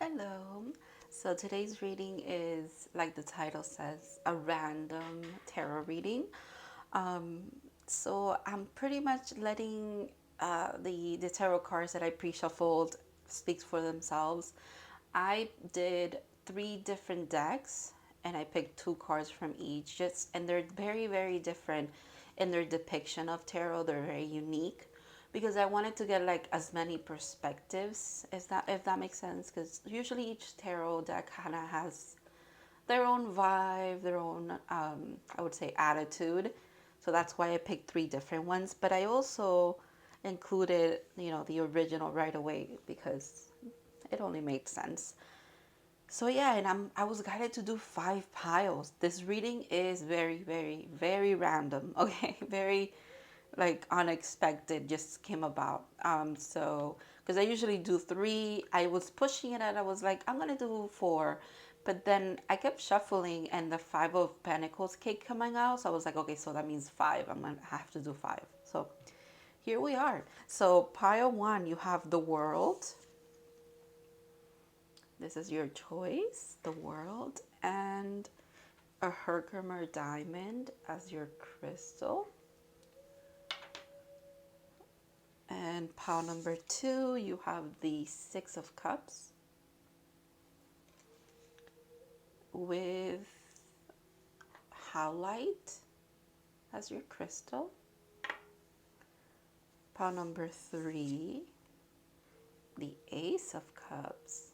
Hello. So today's reading is, like the title says, a random tarot reading. Um, so I'm pretty much letting the tarot cards that I pre-shuffled speak for themselves. I did 3 different decks, and I picked 2 cards from each. And they're very different in their depiction of tarot. They're very unique because I wanted to get like as many perspectives as that, if that makes sense. Because usually each tarot deck kind of has their own vibe, their own I would say attitude. So that's why I picked 3 different ones. But I also included, the original right away because it only made sense. So yeah, and I was guided to do 5 piles. This reading is very random. Okay, very like unexpected, just came about. So because I usually do 3, I was pushing it and I was like, I'm gonna do 4, but then I kept shuffling and the 5 of Pentacles kept coming out. So I was like, okay, so that means 5. I'm gonna have to do 5. So here we are. So pile 1, you have the World. This is your choice, the World, and a Herkimer diamond as your crystal. And pile number 2, you have the 6 of Cups with Howlite as your crystal. Pile number 3, the Ace of Cups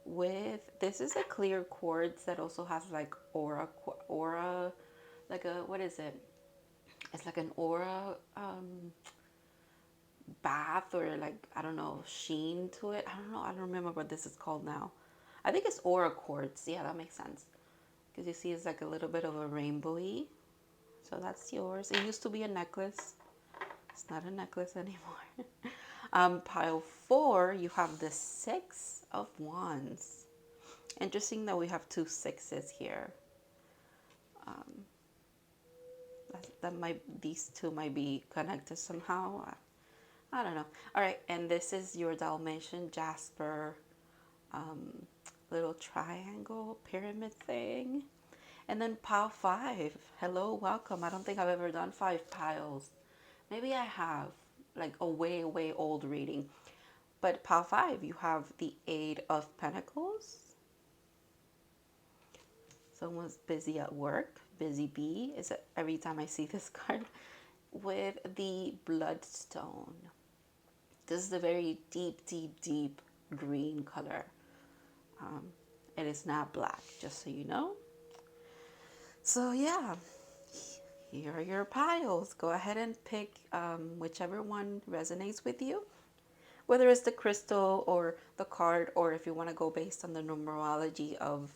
with, this is a clear quartz that also has like aura, like a, what is it? It's like an aura bath, or like, I don't know, sheen to it. I don't know. I don't remember what this is called now. I think it's aura quartz. Yeah, that makes sense. Because you see it's like a little bit of a rainbowy. So that's yours. It used to be a necklace. It's not a necklace anymore. Pile 4, you have the 6 of Wands. Interesting that we have 2 6s here. That might, these two might be connected somehow. I don't know. All right, and this is your Dalmatian Jasper little triangle pyramid thing. And then pile 5. Hello, welcome. I don't think I've ever done 5 piles. Maybe I have, like a way old reading. But pile 5, you have the 8 of Pentacles. Someone's busy at work. Busy bee is it every time I see this card. With the Bloodstone. This is a very deep green color. It is not black, just so you know. So yeah, here are your piles. Go ahead and pick whichever one resonates with you, whether it's the crystal or the card, or if you want to go based on the numerology of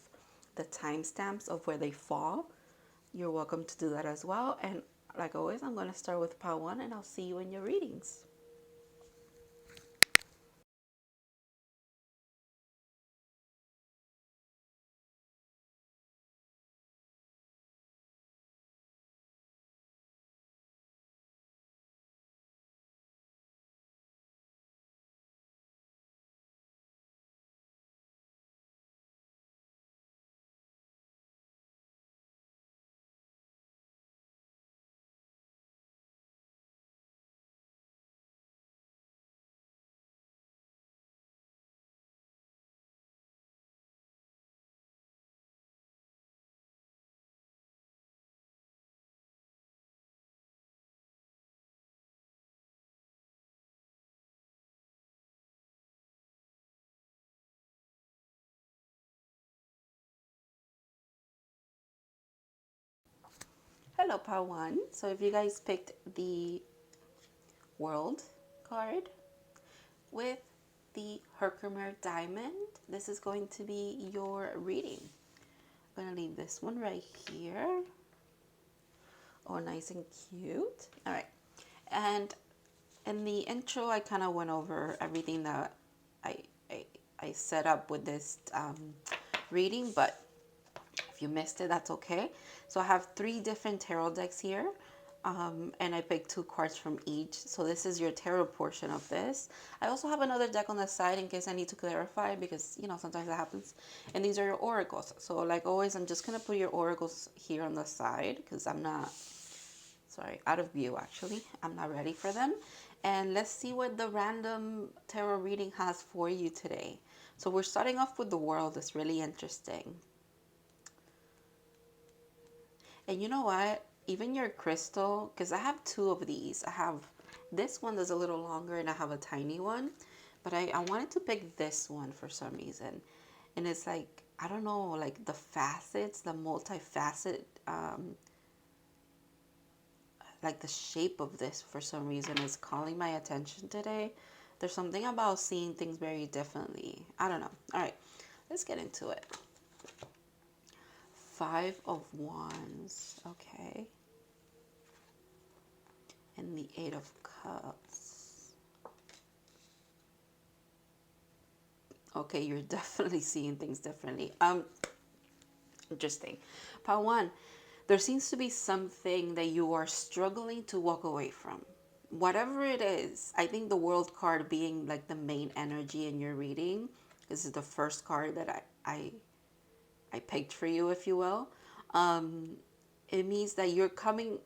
the timestamps of where they fall, you're welcome to do that as well. And like always, I'm going to start with pile 1, and I'll see you in your readings. Hello, pile 1. So if you guys picked the World card with the Herkimer diamond, this is going to be your reading. I'm going to leave this one right here. Oh, nice and cute. All right. And in the intro, I kind of went over everything that I, I, I set up with this reading, but if you missed it, that's okay. So I have 3 different tarot decks here. And I picked 2 cards from each. So this is your tarot portion of this. I also have another deck on the side in case I need to clarify, because you know sometimes that happens. And these are your oracles. So like always, I'm just gonna put your oracles here on the side because I'm not, sorry, out of view actually. I'm not ready for them. And let's see what the random tarot reading has for you today. So we're starting off with the World. It's really interesting. And you know what? Even your crystal, because I have 2 of these. I have this one that's a little longer and I have a tiny one. But I wanted to pick this one for some reason. And it's like, I don't know, like the facets, the multifaceted, like the shape of this for some reason is calling my attention today. There's something about seeing things very differently. I don't know. All right, let's get into it. 5 of Wands, okay. And the 8 of Cups. Okay, you're definitely seeing things differently. Interesting. Part 1, there seems to be something that you are struggling to walk away from. Whatever it is, I think the World card being like the main energy in your reading. This is the first card that I picked for you, if you will. It means that you're coming,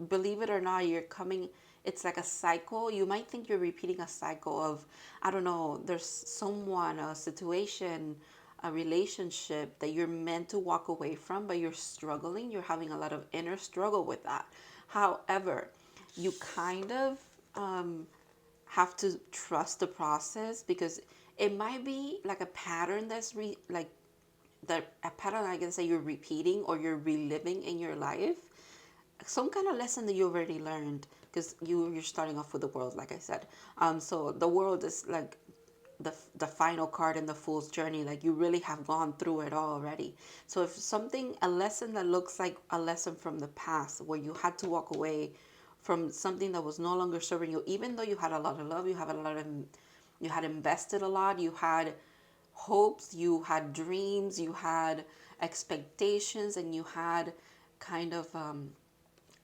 believe it or not, you're coming, it's like a cycle. You might think you're repeating a cycle of, I don't know, there's someone, a situation, a relationship that you're meant to walk away from, but you're struggling. You're having a lot of inner struggle with that. However, you kind of have to trust the process, because it might be like a pattern that's a pattern, I can say, you're repeating or you're reliving in your life. Some kind of lesson that you already learned, because you're starting off with the World, like I said. So the World is like the final card in the Fool's journey. Like you really have gone through it all already. So if something, a lesson that looks like a lesson from the past, where you had to walk away from something that was no longer serving you, even though you had a lot of love, you had invested a lot, you had hopes, you had dreams, you had expectations, and you had kind of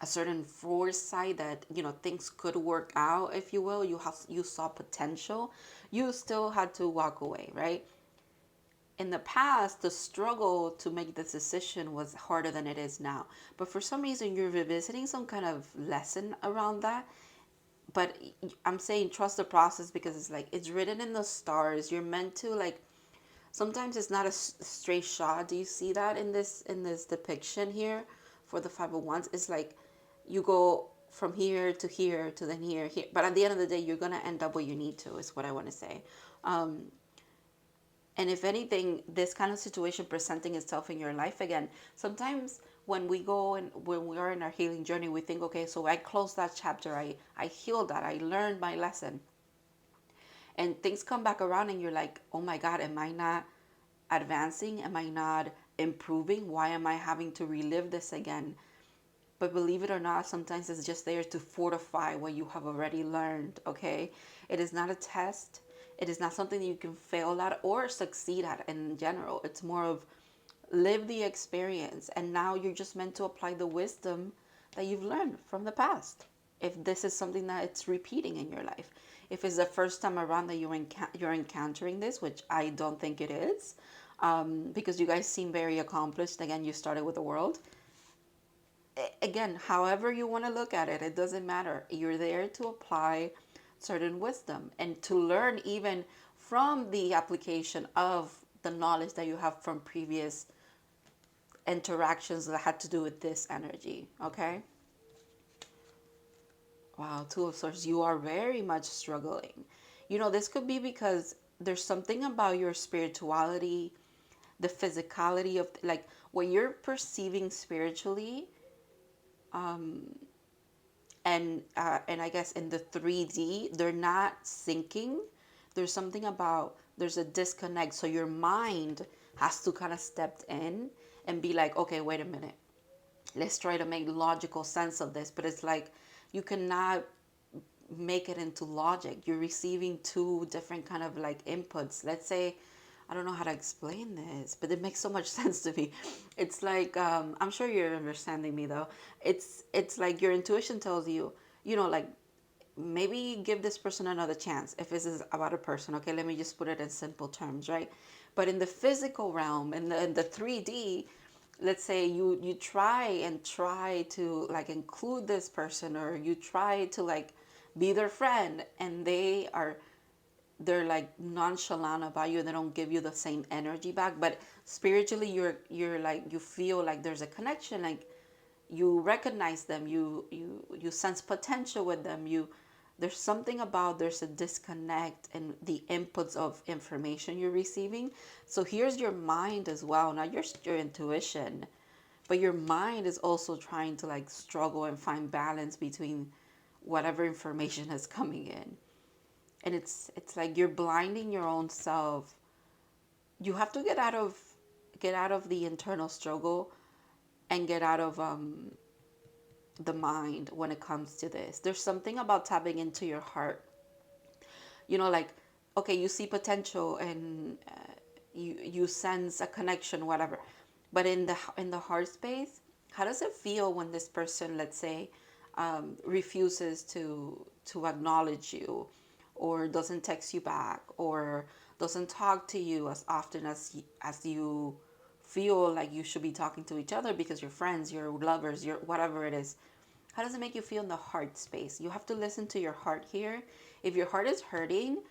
a certain foresight that, you know, things could work out, if you will. You saw potential. You still had to walk away, right? In the past, the struggle to make this decision was harder than it is now. But for some reason, you're revisiting some kind of lesson around that. But I'm saying trust the process, because it's like it's written in the stars. You're meant to, like, sometimes it's not a straight shot. Do you see that in this depiction here for the 5 of Wands? It's like you go from here to then here. But at the end of the day, you're going to end up where you need to, is what I want to say. And if anything, this kind of situation presenting itself in your life again, sometimes when we go and when we are in our healing journey, we think, okay, so I closed that chapter. I healed that. I learned my lesson. And things come back around and you're like, oh my God, am I not advancing? Am I not improving? Why am I having to relive this again? But believe it or not, sometimes it's just there to fortify what you have already learned, okay? It is not a test. It is not something that you can fail at or succeed at in general. It's more of live the experience. And now you're just meant to apply the wisdom that you've learned from the past. If this is something that it's repeating in your life. If it's the first time around that you're encountering this, which I don't think it is, because you guys seem very accomplished. Again, you started with the World. Again, however you want to look at it, it doesn't matter. You're there to apply certain wisdom and to learn even from the application of the knowledge that you have from previous interactions that had to do with this energy, okay? Wow, 2 of Swords, you are very much struggling. You know, this could be because there's something about your spirituality, the physicality of, like, what you're perceiving spiritually, and I guess in the 3D, they're not syncing. There's something about, there's a disconnect. So your mind has to kind of step in and be like, okay, wait a minute. Let's try to make logical sense of this. But it's like, you cannot make it into logic. You're receiving 2 different kind of like inputs. Let's say I don't know how to explain this, but it makes so much sense to me. It's like, I'm sure you're understanding me though. It's like your intuition tells you, like, maybe give this person another chance. If this is about a person, okay, let me just put it in simple terms, right? But in the physical realm, in the 3D, let's say you try to like include this person, or you try to like be their friend, and they're like nonchalant about you, and they don't give you the same energy back. But spiritually, you're like, you feel like there's a connection, like you recognize them, you sense potential with them. There's something about, there's a disconnect in the inputs of information you're receiving. So here's your mind as well, not your intuition, but your mind is also trying to like struggle and find balance between whatever information is coming in. And it's like you're blinding your own self. You have to get out of the internal struggle, and get out of the mind when it comes to this. There's something about tapping into your heart. Like, okay, you see potential, and you sense a connection, whatever. But in the heart space, how does it feel when this person, let's say, refuses to acknowledge you, or doesn't text you back, or doesn't talk to you as often as you feel like you should be talking to each other, because you're friends, you're lovers, you're whatever it is. How does it make you feel in the heart space? You have to listen to your heart here. If your heart is hurting,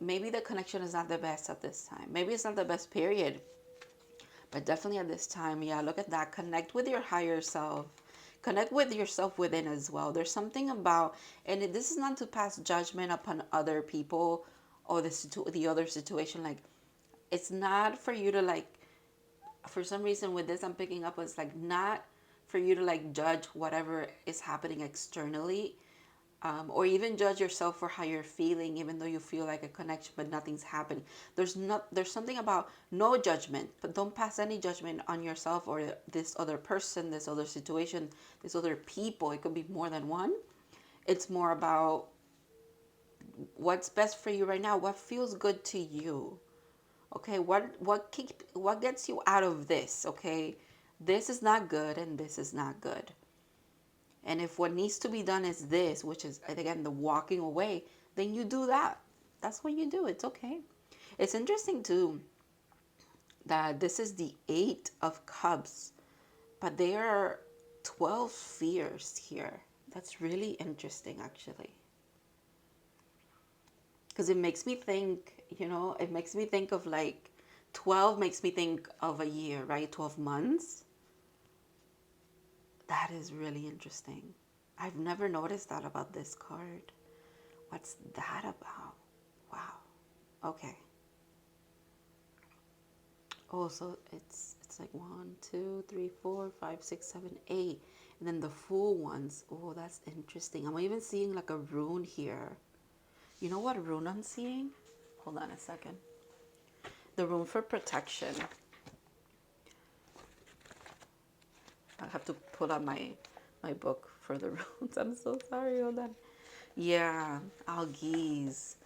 maybe the connection is not the best at this time. Maybe it's not the best period. But definitely at this time, yeah, look at that. Connect with your higher self. Connect with yourself within as well. There's something about, and this is not to pass judgment upon other people, or the other situation. Like, it's not for you to like, for some reason with this I'm picking up, it's like not for you to like judge whatever is happening externally, or even judge yourself for how you're feeling, even though you feel like a connection but nothing's happening. There's something about no judgment, but don't pass any judgment on yourself or this other person, this other situation, this other people. It could be more than one. It's more about what's best for you right now, what feels good to you. Okay, what gets you out of this? Okay, this is not good, and this is not good. And if what needs to be done is this, which is again the walking away, then you do that. That's what you do. It's okay. It's interesting too that this is the 8 of Cups, but there are 12 spheres here. That's really interesting, actually, because it makes me think. It makes me think of like 12 makes me think of a year, right? 12 months. That is really interesting. I've never noticed that about this card. What's that about? Wow. Okay. Oh, so it's like 1, 2, 3, 4, 5, 6, 7, 8. And then the full ones. Oh, that's interesting. I'm even seeing like a rune here. You know what rune I'm seeing? Hold on a second. The rune for protection. I have to pull out my book for the runes. I'm so sorry. Hold on. Yeah, algaes.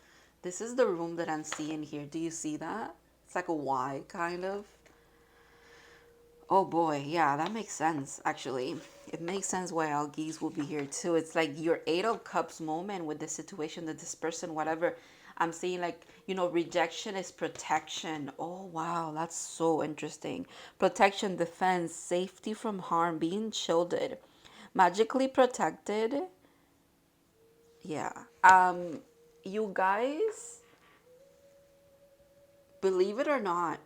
This is the room that I'm seeing here. Do you see that? It's like a Y, kind of. Oh boy, yeah, that makes sense, actually. It makes sense why algaes will be here too. It's like your 8 of Cups moment with the situation that this person, whatever. I'm seeing like, rejection is protection. Oh wow, that's so interesting. Protection, defense, safety from harm, being shielded, magically protected. Yeah. You guys, believe it or not,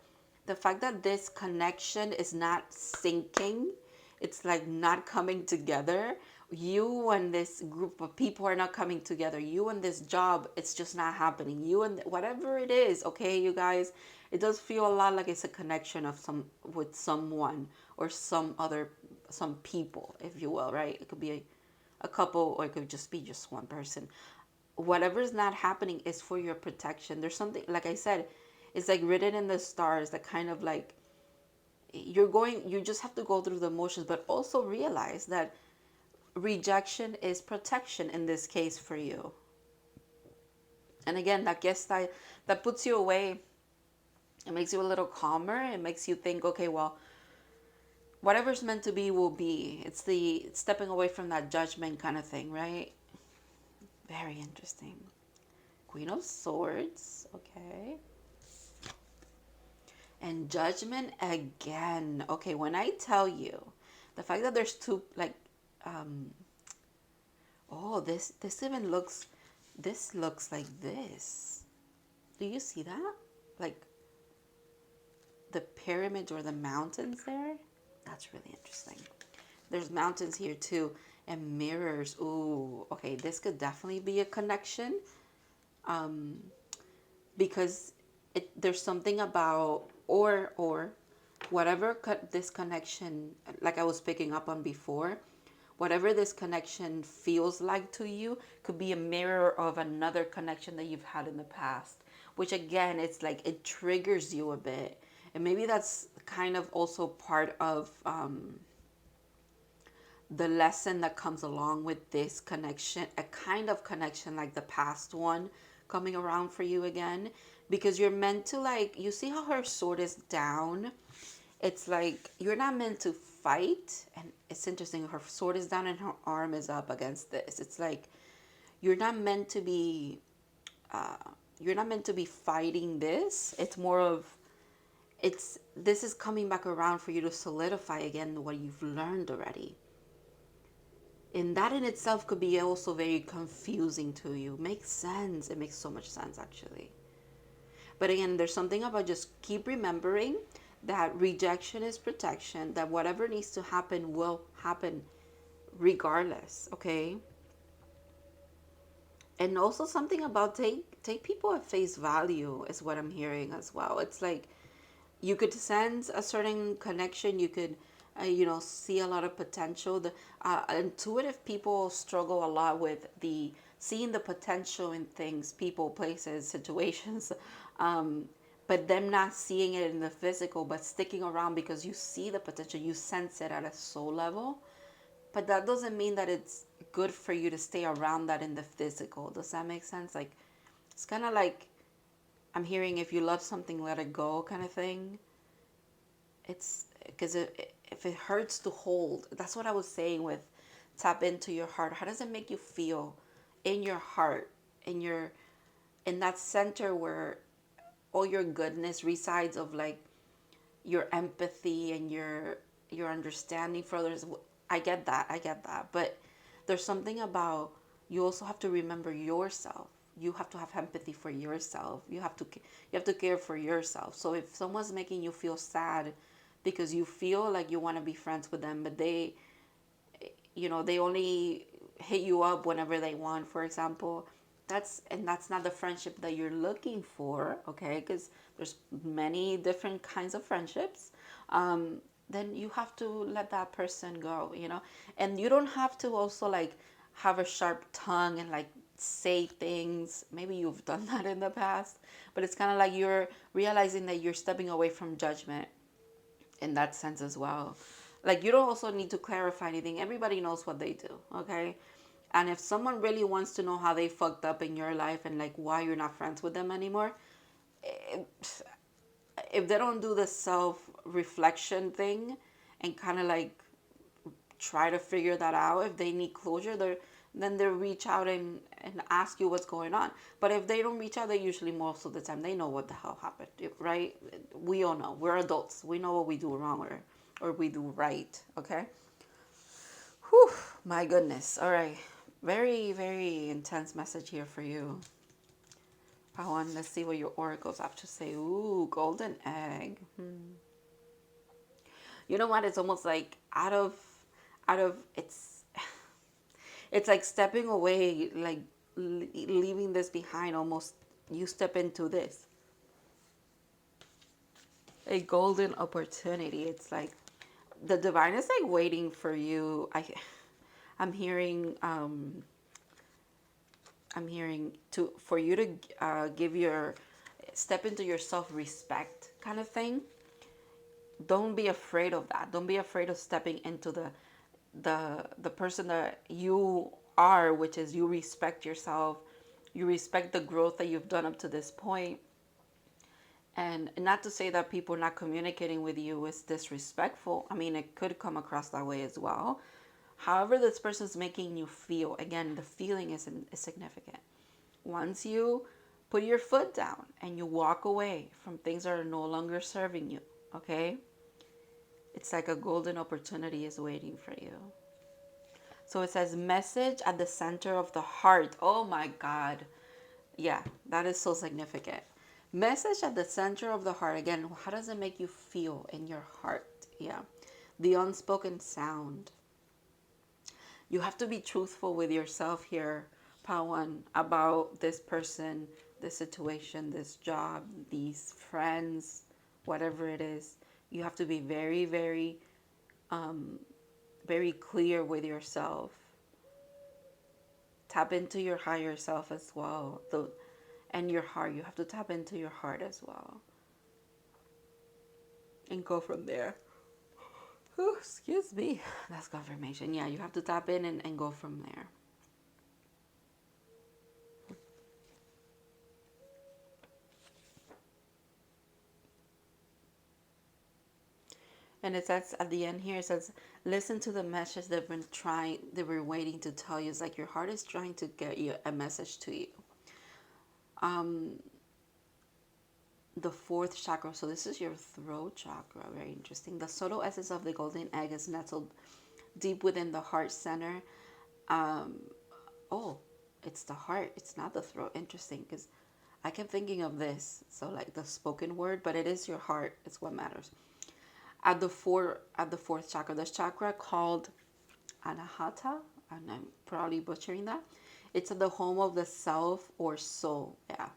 the fact that this connection is not syncing, it's like not coming together. You and this group of people are not coming together. You and this job, it's just not happening. You and whatever it is, okay, you guys, it does feel a lot like it's a connection of with someone, or some people, if you will, right? It could be a couple, or it could just be just one person. Whatever is not happening is for your protection. There's something, like I said, it's like written in the stars, that kind of like you just have to go through the motions, but also realize that rejection is protection in this case for you. And again, that puts you away It makes you a little calmer. It makes you think, okay, well, whatever's meant to be will be. It's the stepping away from that judgment kind of thing, right? Very interesting. Queen of Swords, okay. And Judgment again. Okay, when I tell you the fact that there's two, like, oh, this even looks, this looks like this. Do you see that? Like the pyramids or the mountains there? That's really interesting. There's mountains here too, and mirrors. Ooh, okay, this could definitely be a connection, because there's something about, or whatever this connection, like I was picking up on before, whatever this connection feels like to you could be a mirror of another connection that you've had in the past, which again, it's like it triggers you a bit. And maybe that's kind of also part of the lesson that comes along with this connection, a kind of connection like the past one coming around for you again, because you're meant to, like, you see how her sword is down? It's like you're not meant to fight. And it's interesting, her sword is down and her arm is up against this. It's like you're not meant to be fighting this. It's more of, this is coming back around for you to solidify again what you've learned already. And that in itself could be also very confusing to you. Makes sense. It makes so much sense, actually. But again, there's something about just keep remembering that rejection is protection, that whatever needs to happen will happen regardless, okay? And also something about take people at face value is what I'm hearing as well. It's like you could sense a certain connection. You could see a lot of potential. The intuitive people struggle a lot with the seeing the potential in things, people, places, situations, but them not seeing it in the physical, but sticking around because you see the potential, you sense it at a soul level. But that doesn't mean that it's good for you to stay around that in the physical. Does that make sense? Like, it's kind of like I'm hearing, if you love something, let it go kind of thing. It's because if it hurts to hold, that's what I was saying with tap into your heart. How does it make you feel in your heart, in that center where all your goodness resides, of like your empathy and your understanding for others? I get that, but there's something about, you also have to remember yourself. You have to have empathy for yourself. You have to care for yourself. So if someone's making you feel sad because you feel like you want to be friends with them, but they only hit you up whenever they want, for example, that's not the friendship that you're looking for, okay? Because there's many different kinds of friendships. Then you have to let that person go, and you don't have to also like have a sharp tongue and like say things. Maybe you've done that in the past, but it's kind of like you're realizing that you're stepping away from judgment in that sense as well. Like, you don't also need to clarify anything. Everybody knows what they do, okay? And if someone really wants to know how they fucked up in your life and like why you're not friends with them anymore, if they don't do the self-reflection thing and kind of like try to figure that out, if they need closure, then they'll reach out and ask you what's going on. But if they don't reach out, they usually, most of the time, they know what the hell happened, right? We all know. We're adults. We know what we do wrong or we do right, okay? Whew, my goodness. All right. Very, very intense message here for you. Let's see what your oracles have to say. Ooh, golden egg. You know what? It's almost like out of it's like stepping away, like leaving this behind. Almost you step into this, a golden opportunity. It's like the divine is like waiting for you. I'm hearing for you to step into your self-respect kind of thing. Don't be afraid of that. Don't be afraid of stepping into the person that you are, which is you respect yourself. You respect the growth that you've done up to this point. And not to say that people not communicating with you is disrespectful. I mean, it could come across that way as well. However, this person's making you feel, again, the feeling is significant. Once you put your foot down and you walk away from things that are no longer serving you, okay? It's like a golden opportunity is waiting for you. So it says message at the center of the heart. Oh my God. Yeah, that is so significant. Message at the center of the heart. Again, how does it make you feel in your heart? Yeah. The unspoken sound. You have to be truthful with yourself here, Pawan, about this person, this situation, this job, these friends, whatever it is. You have to be very, very, very clear with yourself. Tap into your higher self as well. And your heart. You have to tap into your heart as well. And go from there. Ooh, excuse me. That's confirmation. Yeah, you have to tap in and go from there. And it says at the end here, it says, listen to the message they were waiting to tell you. It's like your heart is trying to get you a message to you. The fourth chakra, so this is your throat chakra, very interesting. The subtle essence of the golden egg is nestled deep within the heart center. Oh, it's the heart, it's not the throat. Interesting, because I kept thinking of this, so like the spoken word, but it is your heart, it's what matters. At the fourth chakra, this chakra called Anahata, and I'm probably butchering that. It's at the home of the self or soul. Yeah.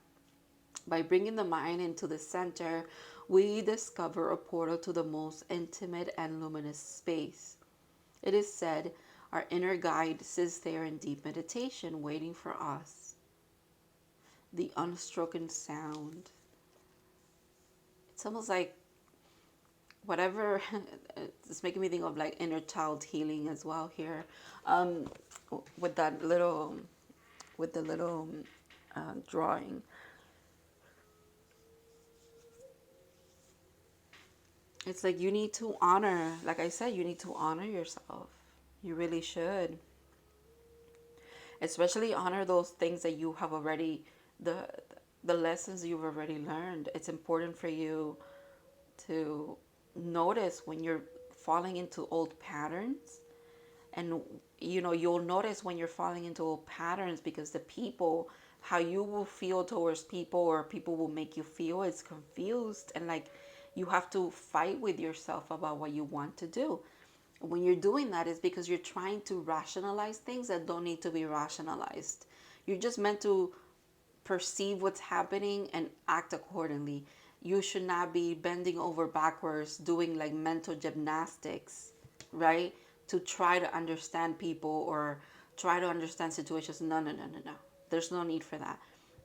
By bringing the mind into the center, we discover a portal to the most intimate and luminous space. It is said our inner guide sits there in deep meditation, waiting for us. The unspoken sound. It's almost like whatever, it's making me think of like inner child healing as well here. With that little, with the little drawing. It's like you need to honor, like I said, you need to honor yourself. You really should. Especially honor those things that you have already, the lessons you've already learned. It's important for you to notice when you're falling into old patterns. And you'll notice when you're falling into old patterns because the people, how you will feel towards people or people will make you feel is confused, and like you have to fight with yourself about what you want to do. When you're doing that, it's because you're trying to rationalize things that don't need to be rationalized. You're just meant to perceive what's happening and act accordingly. You should not be bending over backwards doing like mental gymnastics, right? To try to understand people or try to understand situations. No, no, no, no, no. There's no need for that.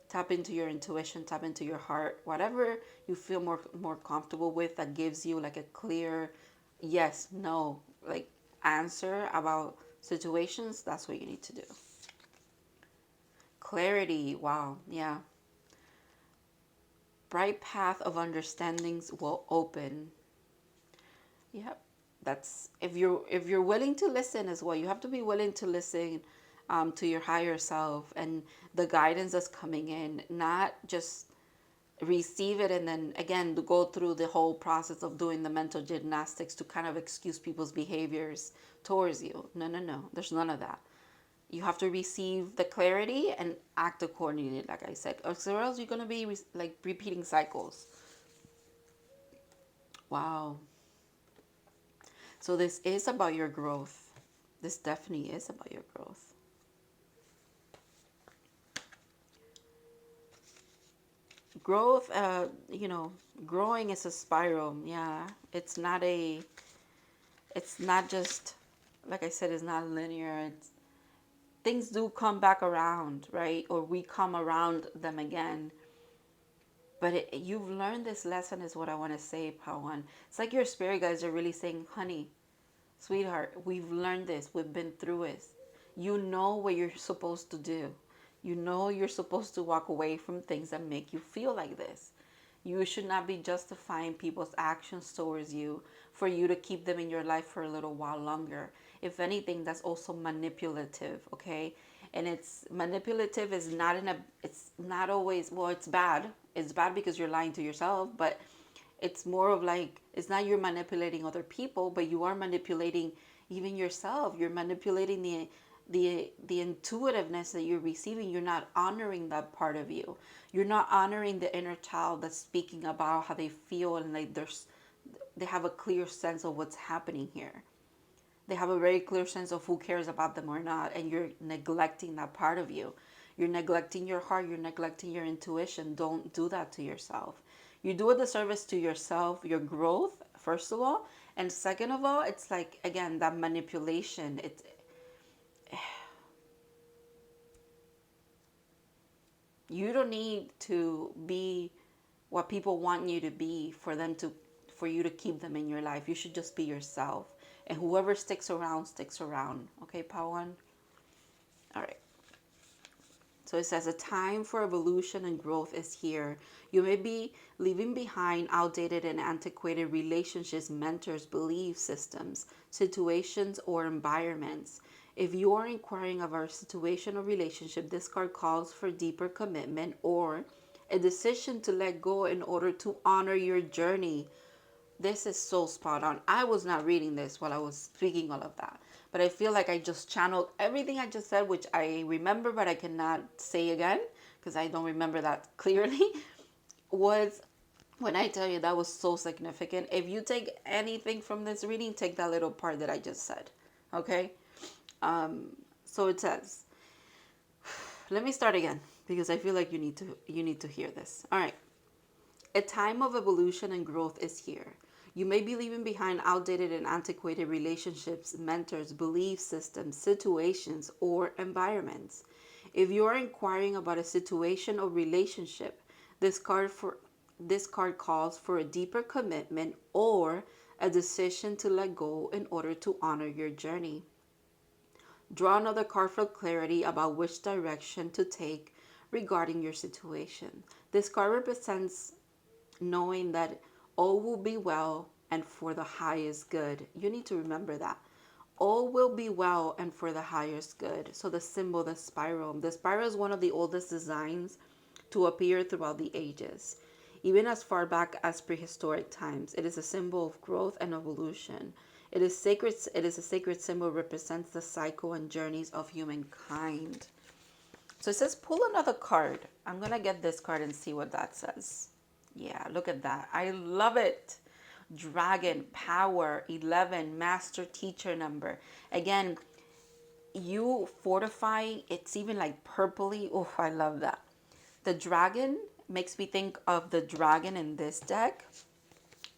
Tap into your intuition, tap into your heart, whatever you feel more comfortable with that gives you like a clear yes, no, like answer about situations. That's what you need to do. Clarity, wow, yeah. Bright path of understandings will open. Yep. That's if you're willing to listen as well. You have to be willing to listen to your higher self and the guidance that's coming in, not just receive it and then again to go through the whole process of doing the mental gymnastics to kind of excuse people's behaviors towards you. No, no, no. There's none of that. You have to receive the clarity and act accordingly, like I said, or else you're going to be like repeating cycles. Wow. So this is about your growth. This definitely is about your growth. Growth, growing is a spiral. Yeah, it's not just, like I said, it's not linear. Things do come back around, right? Or we come around them again. But you've learned this lesson is what I want to say, Pawan. It's like your spirit guides are really saying, honey, sweetheart, we've learned this. We've been through it. You know what you're supposed to do. You know you're supposed to walk away from things that make you feel like this. You should not be justifying people's actions towards you for you to keep them in your life for a little while longer. If anything, that's also manipulative, okay? And it's manipulative is not in a, it's not always, well, it's bad. It's bad because you're lying to yourself, but it's more of like, it's not you're manipulating other people, but you are manipulating even yourself. You're manipulating the intuitiveness that you're receiving. You're not honoring that part of you. You're not honoring the inner child that's speaking about how they feel, and like they have a clear sense of what's happening here. They have a very clear sense of who cares about them or not, and you're neglecting that part of you. You're neglecting your heart. You're neglecting your intuition. Don't do that to yourself. You do a disservice to yourself, your growth, first of all, and second of all, it's like, again, that manipulation. It's, you don't need to be what people want you to be for you to keep them in your life. You should just be yourself, and whoever sticks around sticks around. Okay, Pawan. All right. So it says a time for evolution and growth is here. You may be leaving behind outdated and antiquated relationships, mentors, belief systems, situations, or environments. If you are inquiring about a situation or relationship, this card calls for deeper commitment or a decision to let go in order to honor your journey. This is so spot on. I was not reading this while I was speaking all of that, but I feel like I just channeled everything I just said, which I remember, but I cannot say again because I don't remember that clearly. Was when I tell you that was so significant. If you take anything from this reading, take that little part that I just said. Okay. So it says, let me start again because I feel like you need to hear this. All right. A time of evolution and growth is here. You may be leaving behind outdated and antiquated relationships, mentors, belief systems, situations, or environments. If you are inquiring about a situation or relationship, this card calls for a deeper commitment or a decision to let go in order to honor your journey. Draw another card for clarity about which direction to take regarding your situation. This card represents knowing that all will be well and for the highest good. You need to remember that. All will be well and for the highest good. So the symbol, the spiral. The spiral is one of the oldest designs to appear throughout the ages. Even as far back as prehistoric times, it is a symbol of growth and evolution. It is sacred. It is a sacred symbol, represents the cycle and journeys of humankind. So it says pull another card. I'm going to get this card and see what that says. Yeah, look at that. I love it. Dragon, power, 11, master teacher number. Again, you fortifying, it's even like purpley. Oh, I love that. The dragon makes me think of the dragon in this deck,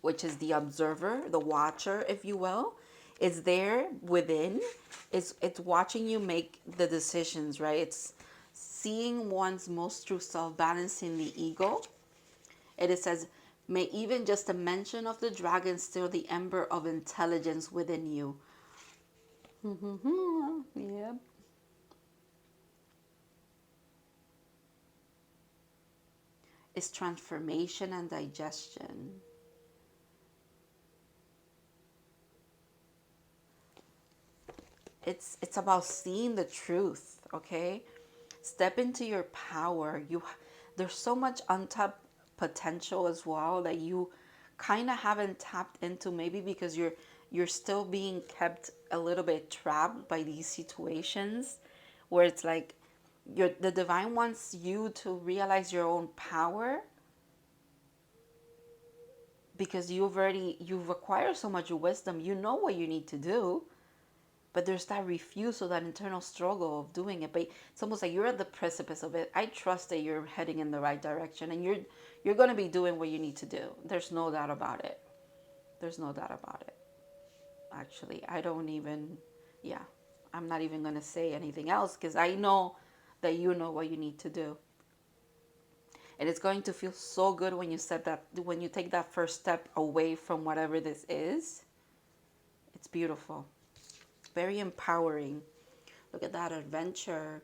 which is the observer, the watcher, if you will. Is there within. It's watching you make the decisions, right? It's seeing one's most true self, balancing the ego. It says, may even just a mention of the dragon stir the ember of intelligence within you. Yeah. It's transformation and digestion. It's about seeing the truth, okay? Step into your power. There's so much untapped potential as well that you kind of haven't tapped into, maybe because you're still being kept a little bit trapped by these situations where it's like the divine wants you to realize your own power because you've acquired so much wisdom. You know what you need to do, but there's that refusal, that internal struggle of doing it. But it's almost like you're at the precipice of it. I trust that you're heading in the right direction, and you're going to be doing what you need to do. There's no doubt about it. There's no doubt about it. Actually, I don't even, yeah, I'm not even going to say anything else because I know that you know what you need to do. And it's going to feel so good when when you take that first step away from whatever this is. It's beautiful. Very empowering. Look at that adventure.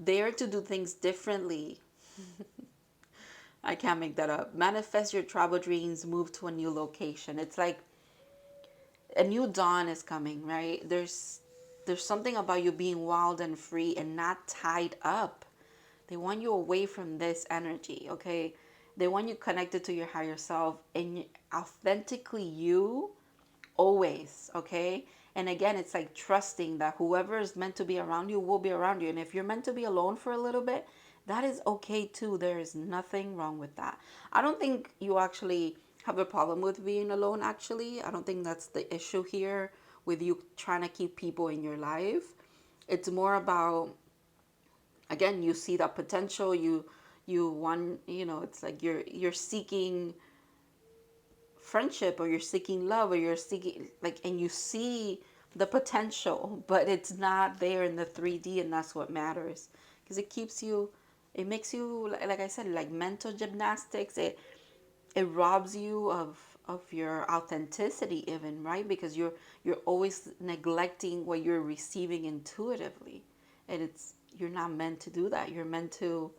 Dare to do things differently. I can't make that up. Manifest your travel dreams, move to a new location. It's like a new dawn is coming, right? There's something about you being wild and free and not tied up. They want you away from this energy, okay? They want you connected to your higher self and authentically you always, okay? And again, it's like trusting that whoever is meant to be around you will be around you. And if you're meant to be alone for a little bit, that is okay too. There is nothing wrong with that. I don't think you actually have a problem with being alone, actually. I don't think that's the issue here with you trying to keep people in your life. It's more about, again, you see that potential, you want, it's like you're seeking friendship, or you're seeking love, or you're seeking, like, and you see the potential, but it's not there in the 3D, and that's what matters, because it keeps you, it makes you, like I said, like mental gymnastics. It robs you of your authenticity even, right? Because you're always neglecting what you're receiving intuitively, and you're not meant to do that. You're meant to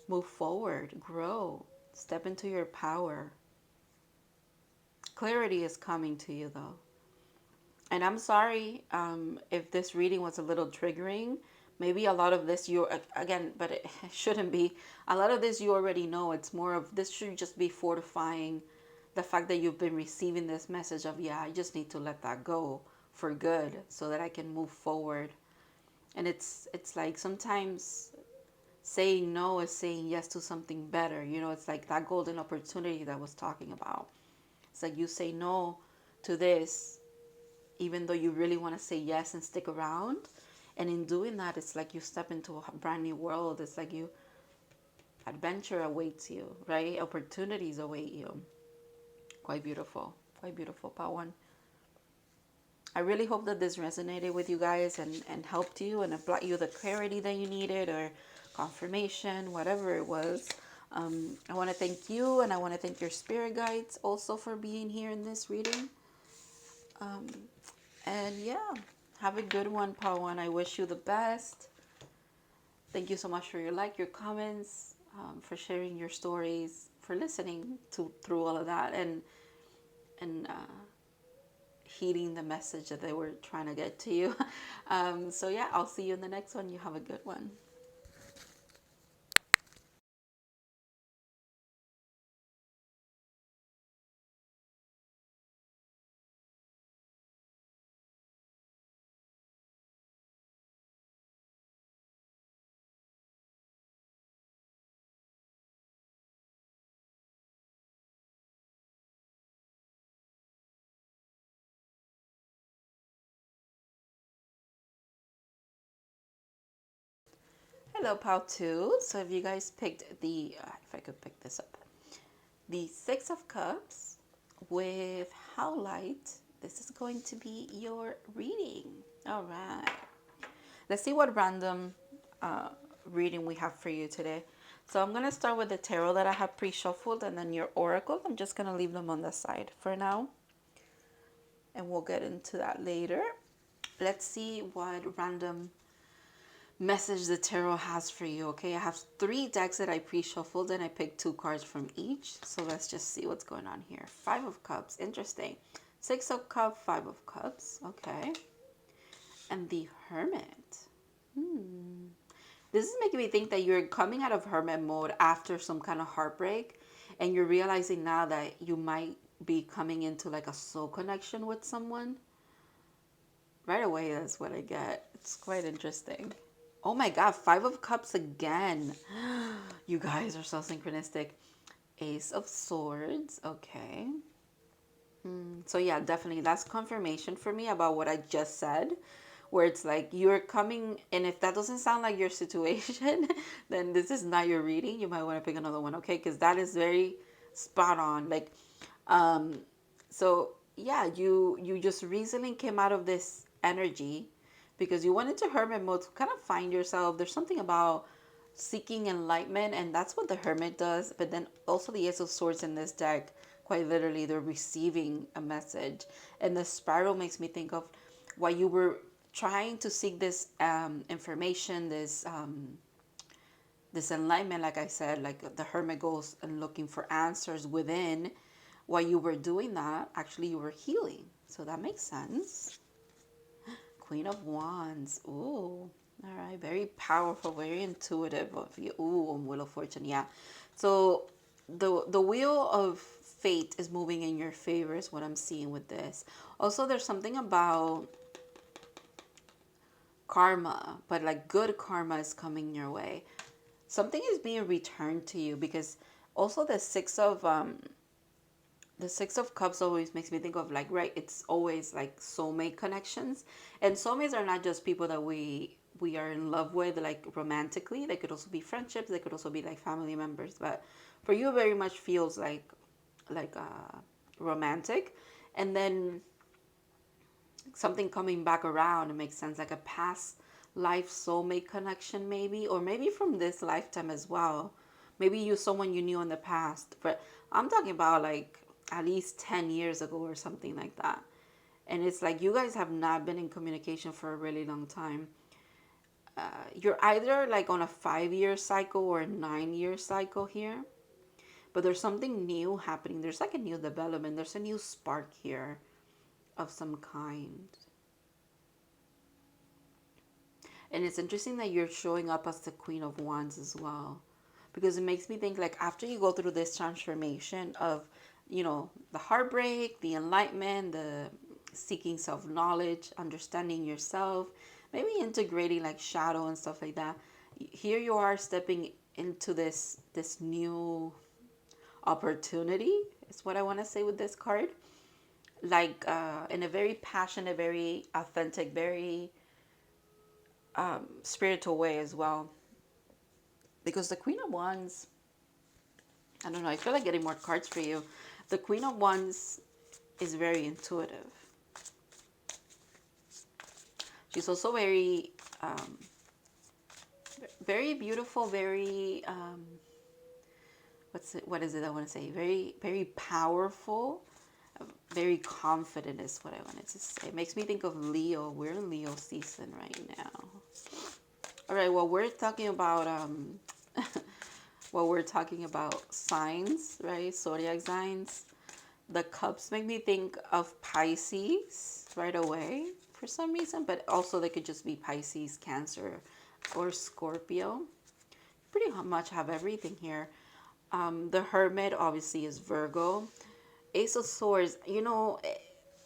move forward, grow, step into your power. Clarity is coming to you, though. And I'm sorry if this reading was a little triggering. Maybe a lot of this again, but it shouldn't be. A lot of this you already know. It's more of, this should just be fortifying the fact that you've been receiving this message of, yeah, I just need to let that go for good so that I can move forward. And it's like sometimes saying no is saying yes to something better. It's like that golden opportunity that I was talking about. It's like you say no to this, even though you really want to say yes and stick around. And in doing that, it's like you step into a brand new world. It's like adventure awaits you, right? Opportunities await you. Quite beautiful. Quite beautiful, Pawan. I really hope that this resonated with you guys and helped you and brought you the clarity that you needed, or confirmation, whatever it was. I want to thank you, and I want to thank your spirit guides also for being here in this reading. And yeah, have a good one, Pawan. I wish you the best. Thank you so much for your comments, for sharing your stories, for listening through all of that, and heeding the message that they were trying to get to you. So yeah, I'll see you in the next one. You have a good one. Hello, Pal 2. So if you guys picked if I could pick this up, the Six of Cups with How Light, this is going to be your reading. All right. Let's see what random reading we have for you today. So I'm going to start with the tarot that I have pre-shuffled, and then your oracle. I'm just going to leave them on the side for now, and we'll get into that later. Let's see what random message the tarot has for you. Okay, I have 3 decks that I pre-shuffled, and I picked 2 cards from each. So let's just see what's going on here. 5 of Cups, interesting. 6 of Cups, 5 of Cups, okay. And the Hermit. This is making me think that you're coming out of hermit mode after some kind of heartbreak, and you're realizing now that you might be coming into like a soul connection with someone. Right away, that's what I get. It's quite interesting. Oh my God, 5 of Cups again. You guys are so synchronistic. Ace of Swords, okay. So yeah, definitely that's confirmation for me about what I just said, where it's like you're coming, and if that doesn't sound like your situation, then this is not your reading. You might want to pick another one, okay? Because that is very spot on. Like, so yeah, you just recently came out of this energy because you went into hermit mode to kind of find yourself. There's something about seeking enlightenment, and that's what the hermit does. But then also the Ace of Swords in this deck, quite literally, they're receiving a message. And the spiral makes me think of why you were trying to seek this information, this this enlightenment, like I said, like the hermit goes and looking for answers within. While you were doing that, actually you were healing. So that makes sense. Queen of Wands. Ooh. All right. Very powerful, very intuitive of you. Ooh, Wheel of Fortune. Yeah. So the wheel of fate is moving in your favor is what I'm seeing with this. Also, there's something about karma, but like good karma is coming your way. Something is being returned to you, because also the Six of Cups always makes me think of, like, right, it's always like soulmate connections. And soulmates are not just people that we are in love with, like romantically. They could also be friendships. They could also be like family members. But for you, it very much feels like romantic. And then something coming back around, it makes sense, like a past life soulmate connection, maybe, or maybe from this lifetime as well. Maybe you someone you knew in the past, but I'm talking about like at least 10 years ago or something like that. And it's like you guys have not been in communication for a really long time. You're either like on a 5-year cycle or a 9-year cycle here, but there's something new happening. There's like a new development. There's a new spark here of some kind. And it's interesting that you're showing up as the Queen of Wands as well, because it makes me think, like, after you go through this transformation of, the heartbreak, the enlightenment, the seeking self-knowledge, understanding yourself, maybe integrating like shadow and stuff like that. Here you are stepping into this new opportunity, is what I want to say with this card. Like in a very passionate, very authentic, very spiritual way as well. Because the Queen of Wands, I don't know, I feel like getting more cards for you. The Queen of Wands is very intuitive. She's also very beautiful, very, what is it I want to say? Very, very powerful, very confident is what I wanted to say. It makes me think of Leo. We're in Leo season right now. All right, well, we're talking about signs, right? Zodiac signs. The cups make me think of Pisces right away for some reason, but also they could just be Pisces, Cancer, or Scorpio. Pretty much have everything here. The Hermit obviously is Virgo. Ace of Swords,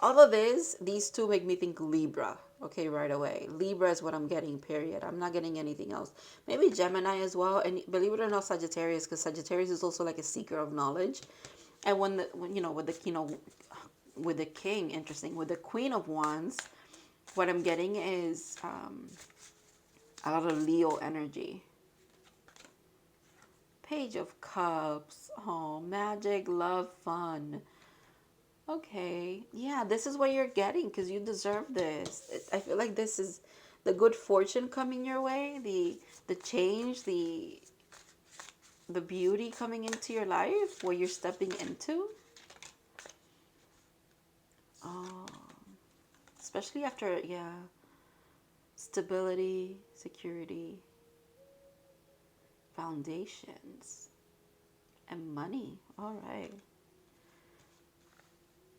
all of these two make me think Libra. Okay, right away. Libra is what I'm getting, period. I'm not getting anything else. Maybe Gemini as well. And believe it or not, Sagittarius, because Sagittarius is also like a seeker of knowledge. And with the king, interesting. With the Queen of Wands, what I'm getting is a lot of Leo energy. Page of Cups. Oh, magic, love, fun. Okay. Yeah, this is what you're getting because you deserve this. I feel like this is the good fortune coming your way, the change, the beauty coming into your life, what you're stepping into. Oh, especially after, yeah, stability, security, foundations, and money. All right.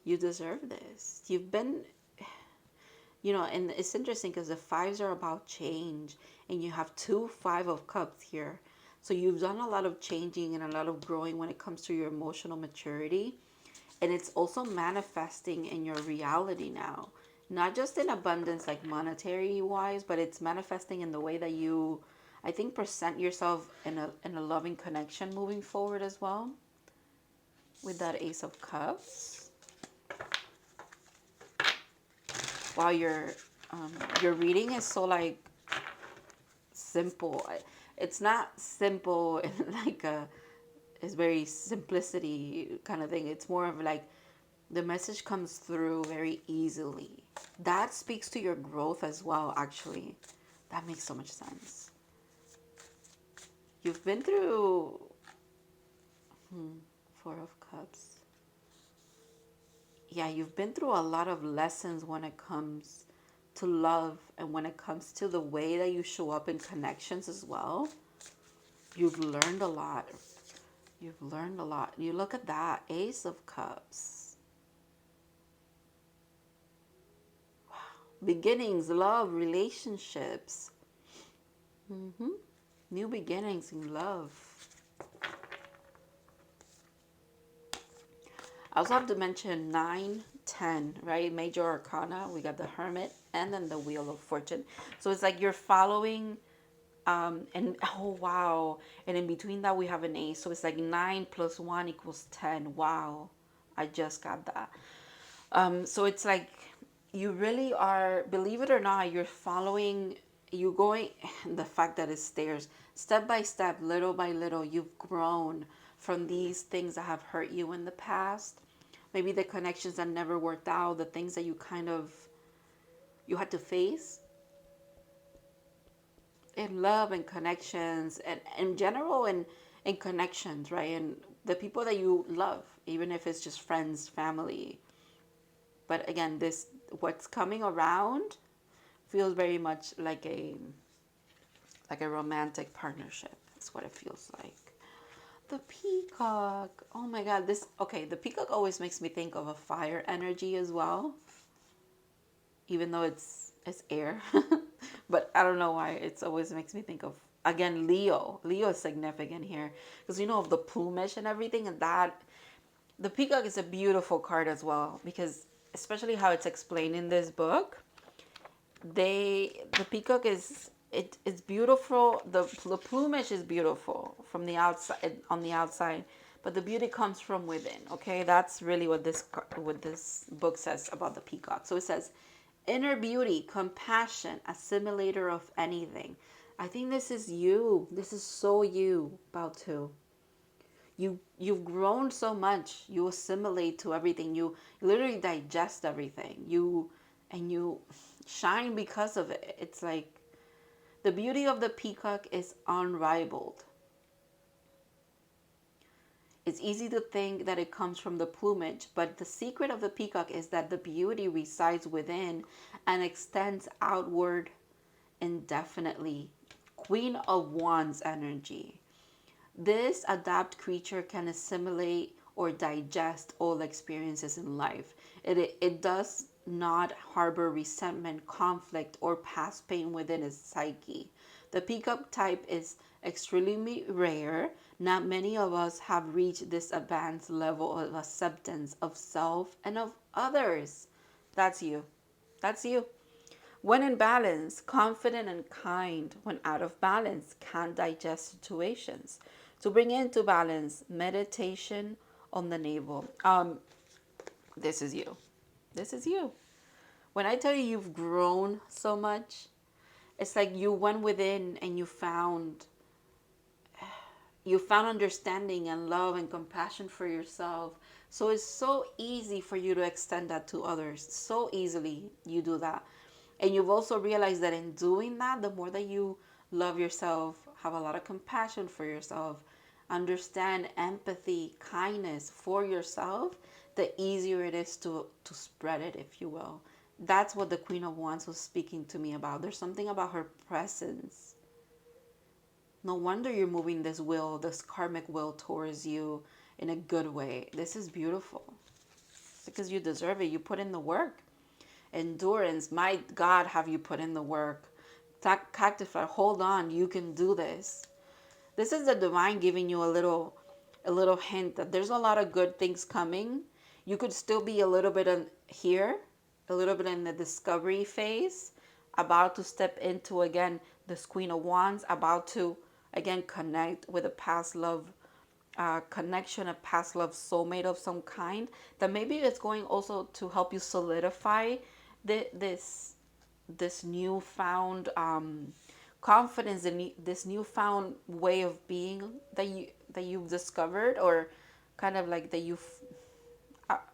You deserve this. You've been, and it's interesting because the fives are about change, and you have 2 5 of cups here. So you've done a lot of changing and a lot of growing when it comes to your emotional maturity. And it's also manifesting in your reality now. Not just in abundance, like monetary wise, but it's manifesting in the way that you, I think, present yourself in a loving connection moving forward as well. With that Ace of Cups. Wow, your reading is so like simple. It's not simple in like it's very simplicity kind of thing. It's more of like the message comes through very easily. That speaks to your growth as well, actually. That makes so much sense. You've been through 4 of Cups. Yeah, you've been through a lot of lessons when it comes to love and when it comes to the way that you show up in connections as well. You've learned a lot. You've learned a lot. You look at that. Ace of Cups. Beginnings, love, relationships. New beginnings in love. I also have to mention 9, 10, right? Major Arcana. We got the Hermit and then the Wheel of Fortune. So it's like you're following, and oh wow. And in between that we have an Ace. So it's like 9 plus 1 equals 10. Wow. I just got that. So it's like you really are, believe it or not, you're following, you going, the fact that it's stairs, step by step, little by little, you've grown from these things that have hurt you in the past. Maybe the connections that never worked out, the things that you kind of, you had to face in love and connections and in general and in connections, right? And the people that you love, even if it's just friends, family. But again, this, what's coming around feels very much like a romantic partnership. That's what it feels like. The peacock. Oh my god, this, okay, the peacock always makes me think of a fire energy as well. Even though it's air. But I don't know why it always makes me think of, again, Leo. Leo is significant here because you know of the plumage and everything, and that the peacock is a beautiful card as well because especially how it's explained in this book. The peacock is, it's beautiful. The plumage is beautiful from the outside, on the outside, but the beauty comes from within. Okay, that's really what this book says about the peacock. So it says, inner beauty, compassion, assimilator of anything. I think this is you. This is so you, Bao. You've grown so much. You assimilate to everything. You literally digest everything. You shine because of it. It's like the beauty of the peacock is unrivaled. It's easy to think that it comes from the plumage, but the secret of the peacock is that the beauty resides within and extends outward indefinitely. Queen of Wands energy. This adept creature can assimilate or digest all experiences in life. It does not harbor resentment, conflict, or past pain within its psyche. The peacock type is extremely rare. Not many of us have reached this advanced level of acceptance of self and of others. That's you. That's you. When in balance, confident and kind. When out of balance, can't digest situations. To bring into balance, meditation on the navel. This is you. This is you. When I tell you you've grown so much, it's like you went within and you found understanding and love and compassion for yourself. So it's so easy for you to extend that to others. So easily you do that. And you've also realized that in doing that, the more that you love yourself, have a lot of compassion for yourself, understand empathy, kindness for yourself, the easier it is to spread it, if you will. That's what the Queen of Wands was speaking to me about. There's something about her presence. No wonder you're moving this will, this karmic will towards you in a good way. This is beautiful. It's because you deserve it. You put in the work. Endurance. My God, have you put in the work? Cactify, hold on. You can do this. This is the divine giving you a little hint that there's a lot of good things coming. You could still be a little bit here, a little bit in the discovery phase, about to step into, again, this Queen of Wands, about to, again, connect with a past love connection, a past love soulmate of some kind, that maybe it's going also to help you solidify this newfound confidence and this newfound way of being that you've discovered, or kind of like that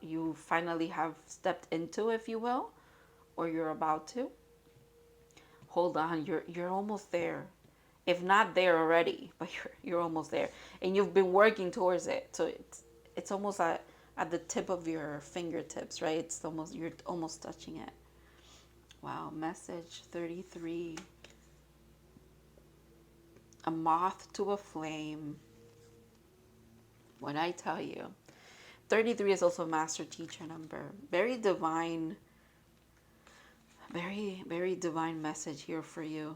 you finally have stepped into, if you will, or you're about to. Hold on, you're almost there. If not there already, but you're almost there, and you've been working towards it. So it's almost at the tip of your fingertips, right? It's almost, you're almost touching it. Wow, message 33. A moth to a flame. When I tell you, 33 is also a master teacher number. Very divine, very, very divine message here for you.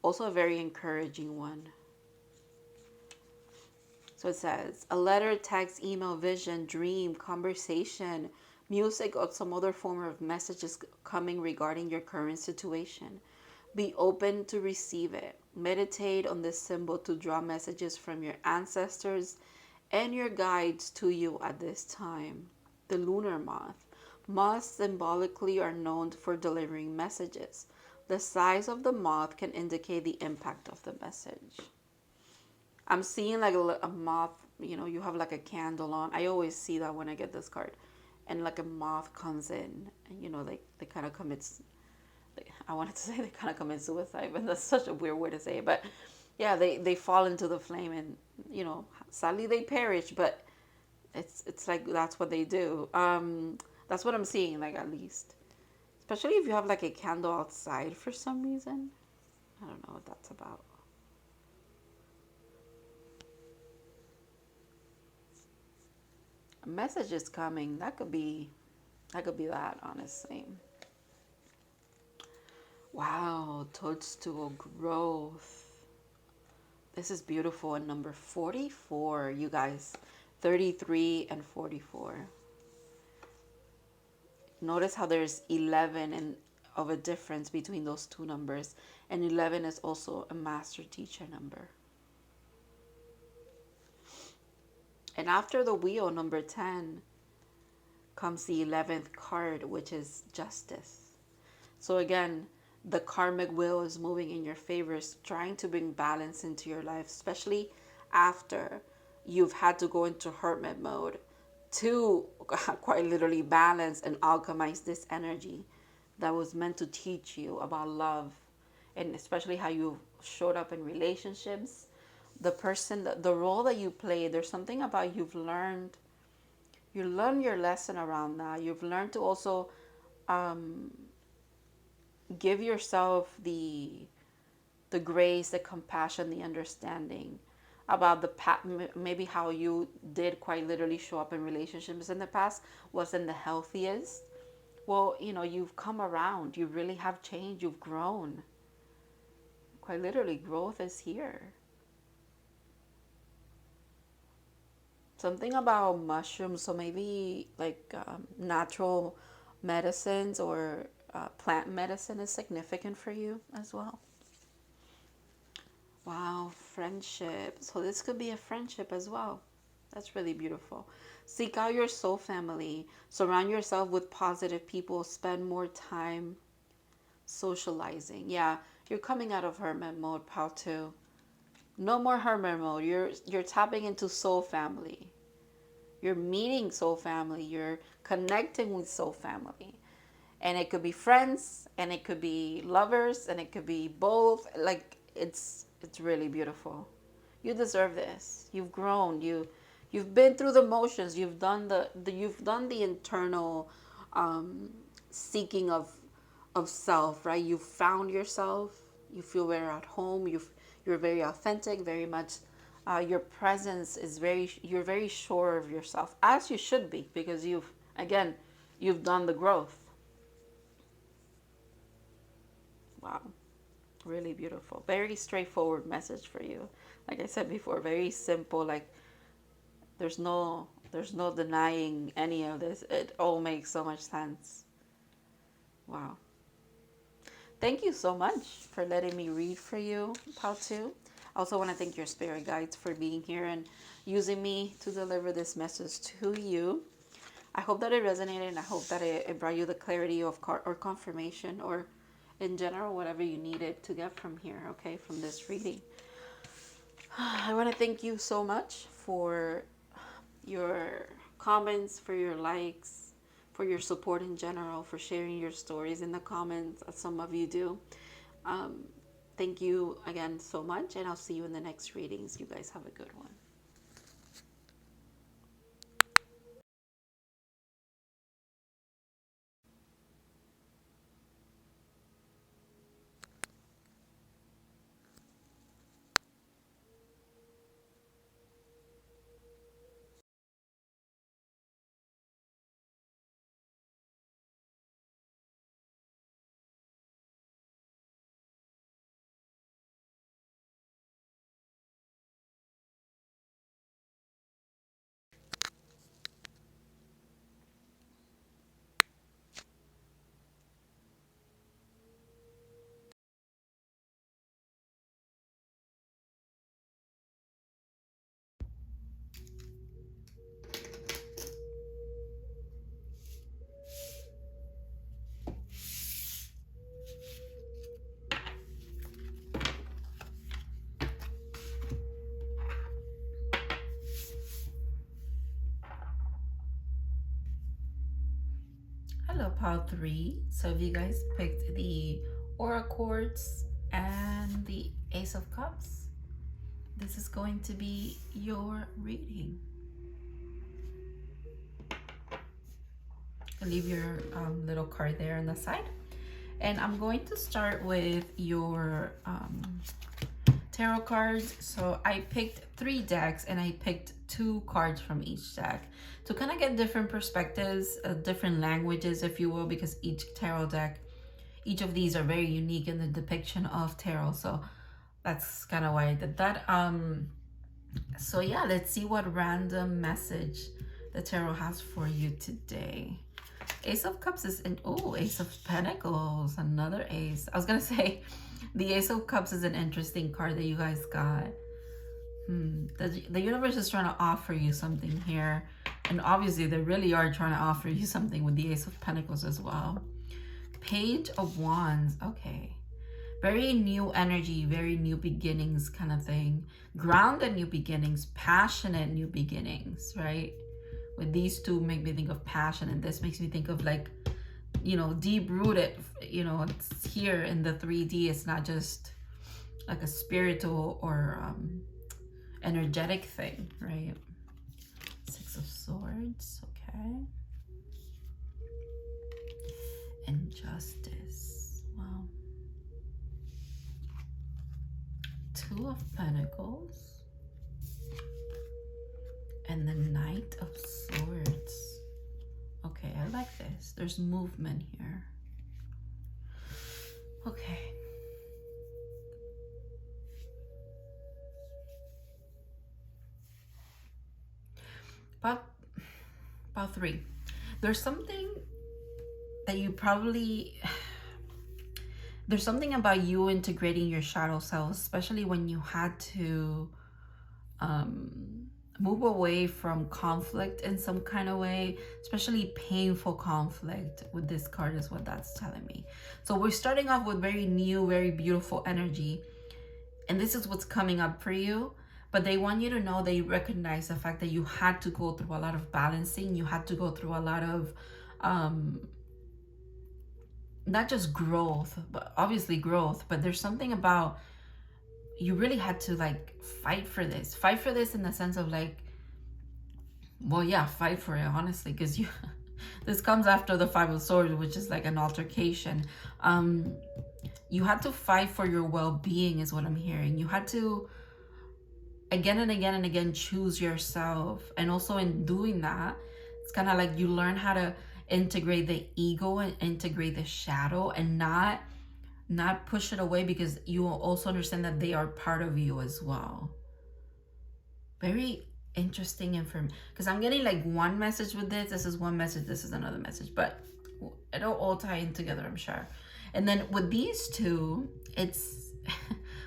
Also a very encouraging one. So it says, a letter, text, email, vision, dream, conversation, music, or some other form of messages coming regarding your current situation. Be open to receive it. Meditate on this symbol to draw messages from your ancestors and your guides to you at this time. The lunar moth. Moths symbolically are known for delivering messages. The size of the moth can indicate the impact of the message. I'm seeing like a moth, you know, you have like a candle on. I always see that when I get this card. And like a moth comes in and, you know, like they kind of commits, I wanted to say they kind of commit suicide, but that's such a weird way to say it. But yeah, they fall into the flame and, you know, sadly they perish, but it's like that's what they do. That's what I'm seeing, like, at least. Especially if you have like a candle outside for some reason. I don't know what that's about. A message is coming. That could be that, honestly. Wow, toadstool growth. This is beautiful. And number 44, you guys. 33 and 44. Notice how there's 11 and of a difference between those two numbers. And 11 is also a master teacher number. And after the wheel, number 10, comes the 11th card, which is justice. So again, the karmic wheel is moving in your favor, is trying to bring balance into your life, especially after you've had to go into hermit mode to quite literally balance and alchemize this energy that was meant to teach you about love, and especially how you showed up in relationships. The person, the role that you play, there's something about you learned your lesson around that. You've learned to also give yourself the grace, the compassion, the understanding about maybe how you did quite literally show up in relationships in the past wasn't the healthiest. Well, you know, you've come around. You really have changed. You've grown. Quite literally, growth is here. Something about mushrooms, so maybe like natural medicines or plant medicine is significant for you as well. Wow, friendship. So this could be a friendship as well. That's really beautiful. Seek out your soul family. Surround yourself with positive people. Spend more time socializing. Yeah, you're coming out of hermit mode, pal, too. No more hermit mode. You're tapping into soul family. You're meeting soul family. You're connecting with soul family. And it could be friends, and it could be lovers, and it could be both. Like, it's really beautiful. You deserve this. You've grown. You've been through the motions. You've done the internal seeking of self, right? You've found yourself. You feel very at home. You're very authentic, very much. Your presence is you're very sure of yourself, as you should be, because you've done the growth. Wow. Really beautiful. Very straightforward message for you. Like I said before, very simple. Like there's no denying any of this. It all makes so much sense. Wow. Thank you so much for letting me read for you, Pao-Tu. I also want to thank your spirit guides for being here and using me to deliver this message to you. I hope that it resonated, and I hope that it brought you the clarity or confirmation, or in general, whatever you needed to get from here, okay, from this reading. I want to thank you so much for your comments, for your likes, for your support in general, for sharing your stories in the comments, as some of you do. Thank you again so much, and I'll see you in the next readings. You guys have a good one. pile 3. So if you guys picked the Aura Quartz and the Ace of Cups, this is going to be your reading. Leave your little card there on the side. And I'm going to start with your tarot cards. So I picked 3 decks and I picked 2 cards from each deck to kind of get different perspectives, different languages, if you will, because each tarot deck, each of these are very unique in the depiction of tarot. So that's kind of why I did that. So yeah, let's see what random message the tarot has for you today. Ace of Cups is in, oh, Ace of Pentacles, another ace. I was gonna say the Ace of Cups is an interesting card that you guys got. The universe is trying to offer you something here, and obviously they really are trying to offer you something with the Ace of Pentacles as well. Page of Wands, okay. Very new energy, very new beginnings kind of thing. Grounded new beginnings, passionate new beginnings, right? With these two make me think of passion, and this makes me think of like, you know, deep rooted, you know, it's here in the 3D. It's not just like a spiritual or energetic thing, right? 6 of Swords, okay. And Justice, wow. 2 of Pentacles. And the Knight of Swords. Okay, I like this. There's movement here. Okay. About 3. There's something that you probably... There's something about you integrating your shadow self, especially when you had to... move away from conflict in some kind of way, especially painful conflict with this card is what that's telling me. So we're starting off with very new, very beautiful energy, and this is what's coming up for you. But they want you to know, they recognize the fact that you had to go through a lot of balancing. You had to go through a lot of not just growth, but obviously growth, but there's something about you really had to like fight for this in the sense of like, well, yeah, fight for it, honestly, because you this comes after the 5 of Swords, which is like an altercation. You had to fight for your well-being is what I'm hearing. You had to again and again and again choose yourself, and also in doing that, it's kind of like you learn how to integrate the ego and integrate the shadow, and not push it away, because you will also understand that they are part of you as well. Very interesting information, because I'm getting like one message with this is one message, this is another message, but it'll all tie in together, I'm sure. And then with these two, it's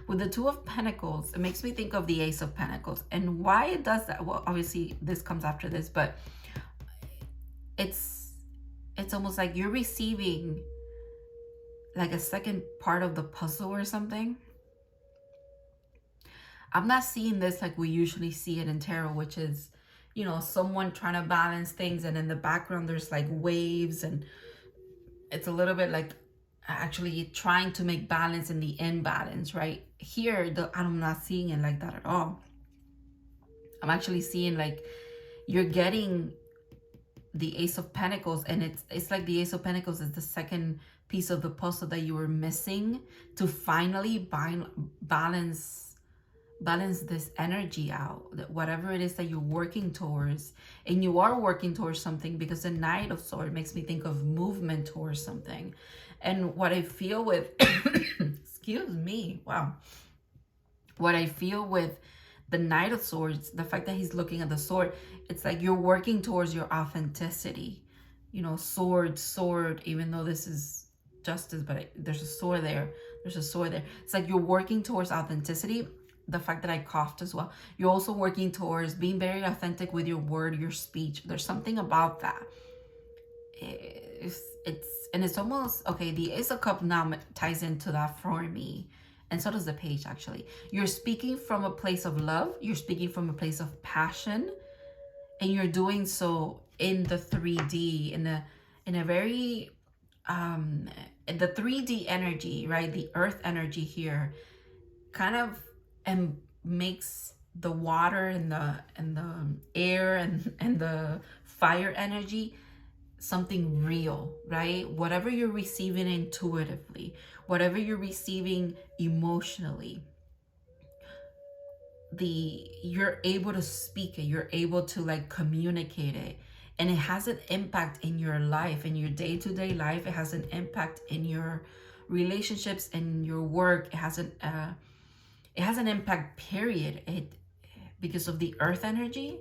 with the 2 of Pentacles, it makes me think of the Ace of Pentacles. And why it does that, well, obviously this comes after this, but it's almost like you're receiving like a second part of the puzzle or something. I'm not seeing this like we usually see it in tarot, which is, you know, someone trying to balance things, and in the background there's like waves, and it's a little bit like actually trying to make balance in the imbalance, right? Here, I'm not seeing it like that at all. I'm actually seeing like you're getting the Ace of Pentacles, and it's like the Ace of Pentacles is the second piece of the puzzle that you were missing to finally balance this energy out, whatever it is that you're working towards. And you are working towards something, because the Knight of Swords makes me think of movement towards something. And what I feel with excuse me, wow, what I feel with the Knight of Swords, the fact that he's looking at the sword, it's like you're working towards your authenticity, you know, sword, even though this is justice, but there's a sword there, it's like you're working towards authenticity. The fact that I coughed as well, you're also working towards being very authentic with your word, your speech. There's something about that. It's almost okay. The Ace of Cups now ties into that for me, and so does the Page. Actually, you're speaking from a place of love, you're speaking from a place of passion, and you're doing so in the 3D, in a very the 3D energy, right? The earth energy here kind of makes the water and the air and the fire energy something real, right? Whatever you're receiving intuitively, whatever you're receiving emotionally, you're able to speak it, you're able to like communicate it, and it has an impact in your life, in your day-to-day life. It has an impact in your relationships and your work. It has an impact, period. It Because of the earth energy,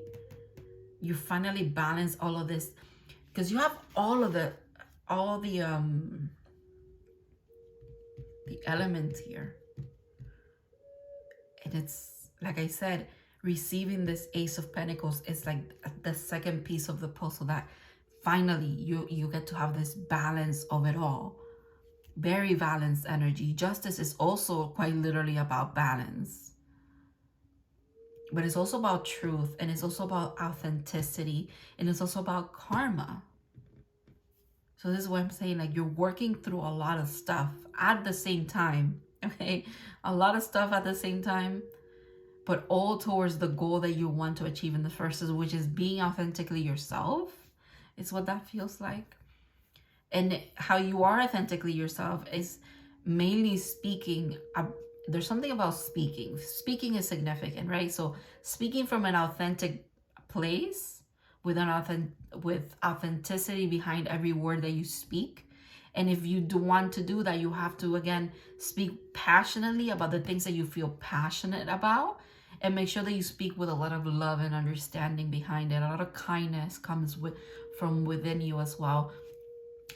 you finally balance all of this, because you have all the elements here. And it's like I said, receiving this Ace of Pentacles is like the second piece of the puzzle, that finally you get to have this balance of it all. Very balanced energy. Justice is also quite literally about balance, but it's also about truth, and it's also about authenticity, and it's also about karma. So this is what I'm saying, like you're working through a lot of stuff at the same time, okay? A lot of stuff at the same time, but all towards the goal that you want to achieve in the first, which is being authentically yourself. It's what that feels like. And how you are authentically yourself is mainly speaking. There's something about speaking. Speaking is significant, right? So speaking from an authentic place with with authenticity behind every word that you speak. And if you do want to do that, you have to again speak passionately about the things that you feel passionate about, and make sure that you speak with a lot of love and understanding behind it. A lot of kindness comes from within you as well,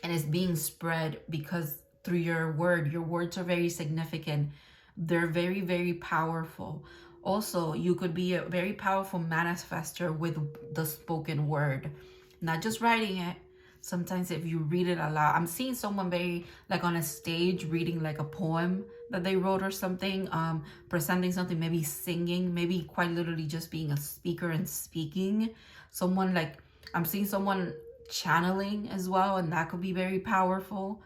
and it's being spread because through your words are very significant. They're very, very powerful. Also, you could be a very powerful manifester with the spoken word, not just writing it. Sometimes if you read it aloud, I'm seeing someone very like on a stage reading like a poem that they wrote or something, presenting something, maybe singing, maybe quite literally just being a speaker and speaking. Someone like, I'm seeing someone channeling as well, and that could be very powerful.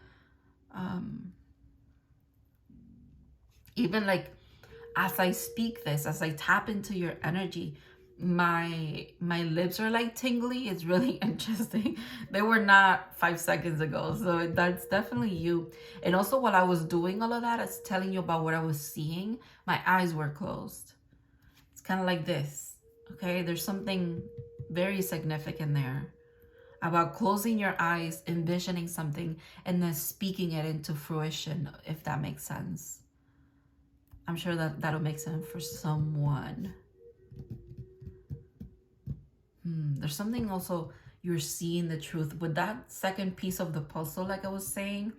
Even like as I speak this, as I tap into your energy, my lips are like tingly. It's really interesting. They were not 5 seconds ago, so that's definitely you. And also while I was doing all of that, it's telling you about what I was seeing, my eyes were closed. It's kind of like this, okay? There's something very significant there about closing your eyes, envisioning something, and then speaking it into fruition, if that makes sense. I'm sure that that'll make sense for someone. There's something also, you're seeing the truth. With that second piece of the puzzle, like I was saying,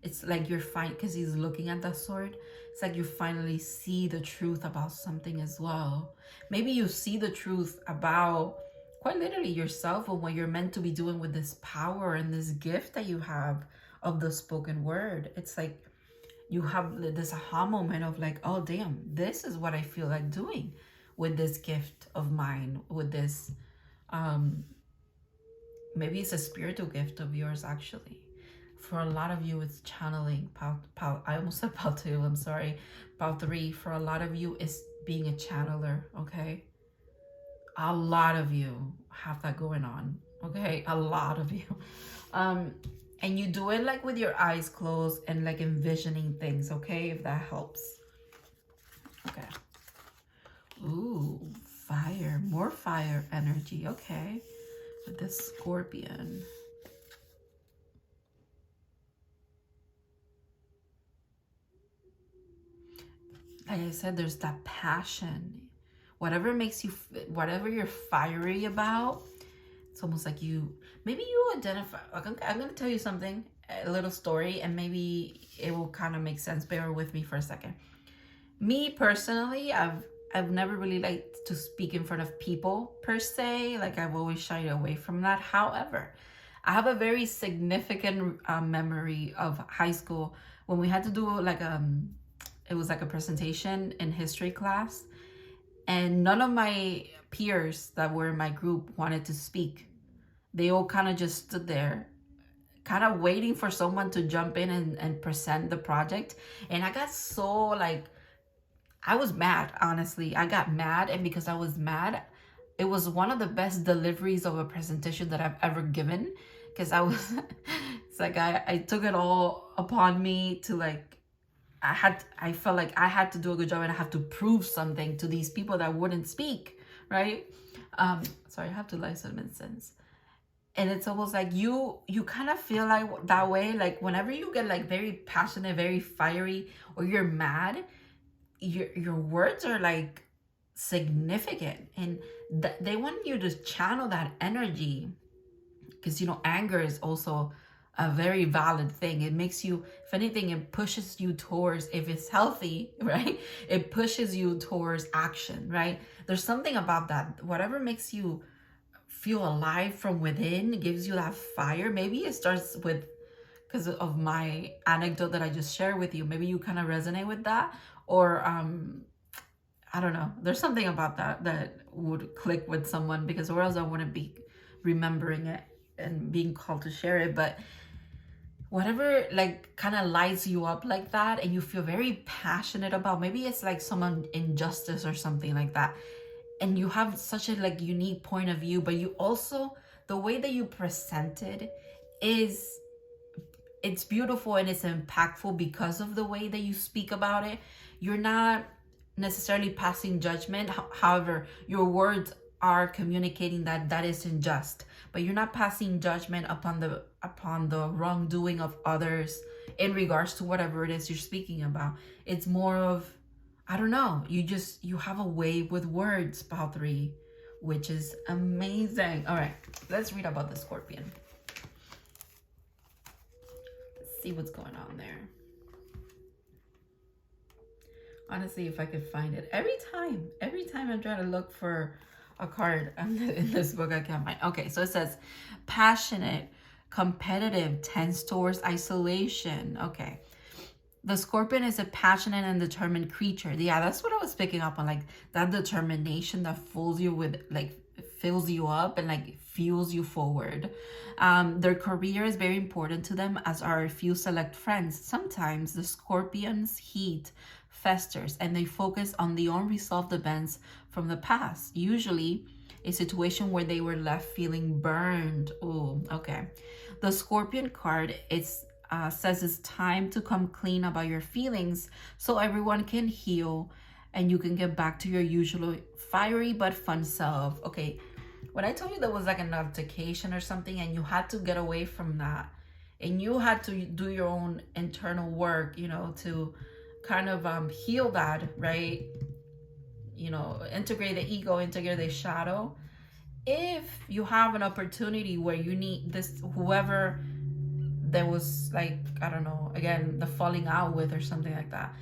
it's like you're fine, because he's looking at that sword. It's like you finally see the truth about something as well. Maybe you see the truth about quite literally yourself, or what you're meant to be doing with this power and this gift that you have of the spoken word. It's like you have this aha moment of like, oh damn, this is what I feel like doing with this gift of mine, with this maybe it's a spiritual gift of yours actually. For a lot of you, it's channeling. I almost said Pal 2, I'm sorry. Pal 3, for a lot of you, is being a channeler, okay? A lot of you have that going on, okay? A lot of you. And you do it like with your eyes closed and like envisioning things, okay? If that helps. Okay. Ooh, fire. More fire energy, okay. With this Scorpion. Like I said, there's that passion. Whatever makes you, whatever you're fiery about, it's almost like maybe you identify. I'm going to tell you something, a little story, and maybe it will kind of make sense. Bear with me for a second. Me personally, I've never really liked to speak in front of people per se. Like I've always shied away from that. However, I have a very significant memory of high school when we had to do like it was like a presentation in history class, and none of my peers that were in my group wanted to speak. They all kind of just stood there kind of waiting for someone to jump in and present the project. And I got so like, I was mad, honestly. I got mad, and because I was mad, it was one of the best deliveries of a presentation that I've ever given, because I was it's like I took it all upon me to like, I felt like I had to do a good job, and I have to prove something to these people that wouldn't speak, right? Sorry, I have to light some incense. And it's almost like you kind of feel like that way, like whenever you get like very passionate, very fiery, or you're mad, your words are like significant, and they want you to channel that energy, because anger is also a very valid thing. It makes you, if anything, it pushes you towards, if it's healthy, right, it pushes you towards action, right? There's something about that. Whatever makes you feel alive from within, gives you that fire. Maybe it starts with, because of my anecdote that I just shared with you, maybe you kind of resonate with that, or I don't know, there's something about that would click with someone, because or else I wouldn't be remembering it and being called to share it. But whatever like kind of lights you up like that, and you feel very passionate about, maybe it's like someone injustice or something like that, and you have such a like unique point of view, but you also, the way that you presented is, it's beautiful and it's impactful because of the way that you speak about it. You're not necessarily passing judgment. However, your words are communicating that that is unjust, but you're not passing judgment upon the wrongdoing of others in regards to whatever it is you're speaking about. It's more of, I don't know, you have a way with words, Pal 3, which is amazing. All right, let's read about the Scorpion. Let's see what's going on there. Honestly, if I could find it, every time I'm trying to look for a card in this book, I can't find. Okay, so it says passionate, competitive, tense towards isolation. Okay, the Scorpion is a passionate and determined creature. Yeah, that's what I was picking up on, like that determination that fills you with, like, fills you up and like fuels you forward. Their career is very important to them, as are a few select friends. Sometimes the Scorpion's heat festers and they focus on the unresolved events from the past, usually a situation where they were left feeling burned. Oh, okay. The Scorpion card, says it's time to come clean about your feelings so everyone can heal and you can get back to your usual fiery but fun self. Okay, when I told you there was like an altercation or something and you had to get away from that and you had to do your own internal work, to kind of heal that, right? Integrate the ego, integrate the shadow. If you have an opportunity where you need this, whoever there was, like, I don't know, again, the falling out with or something like that,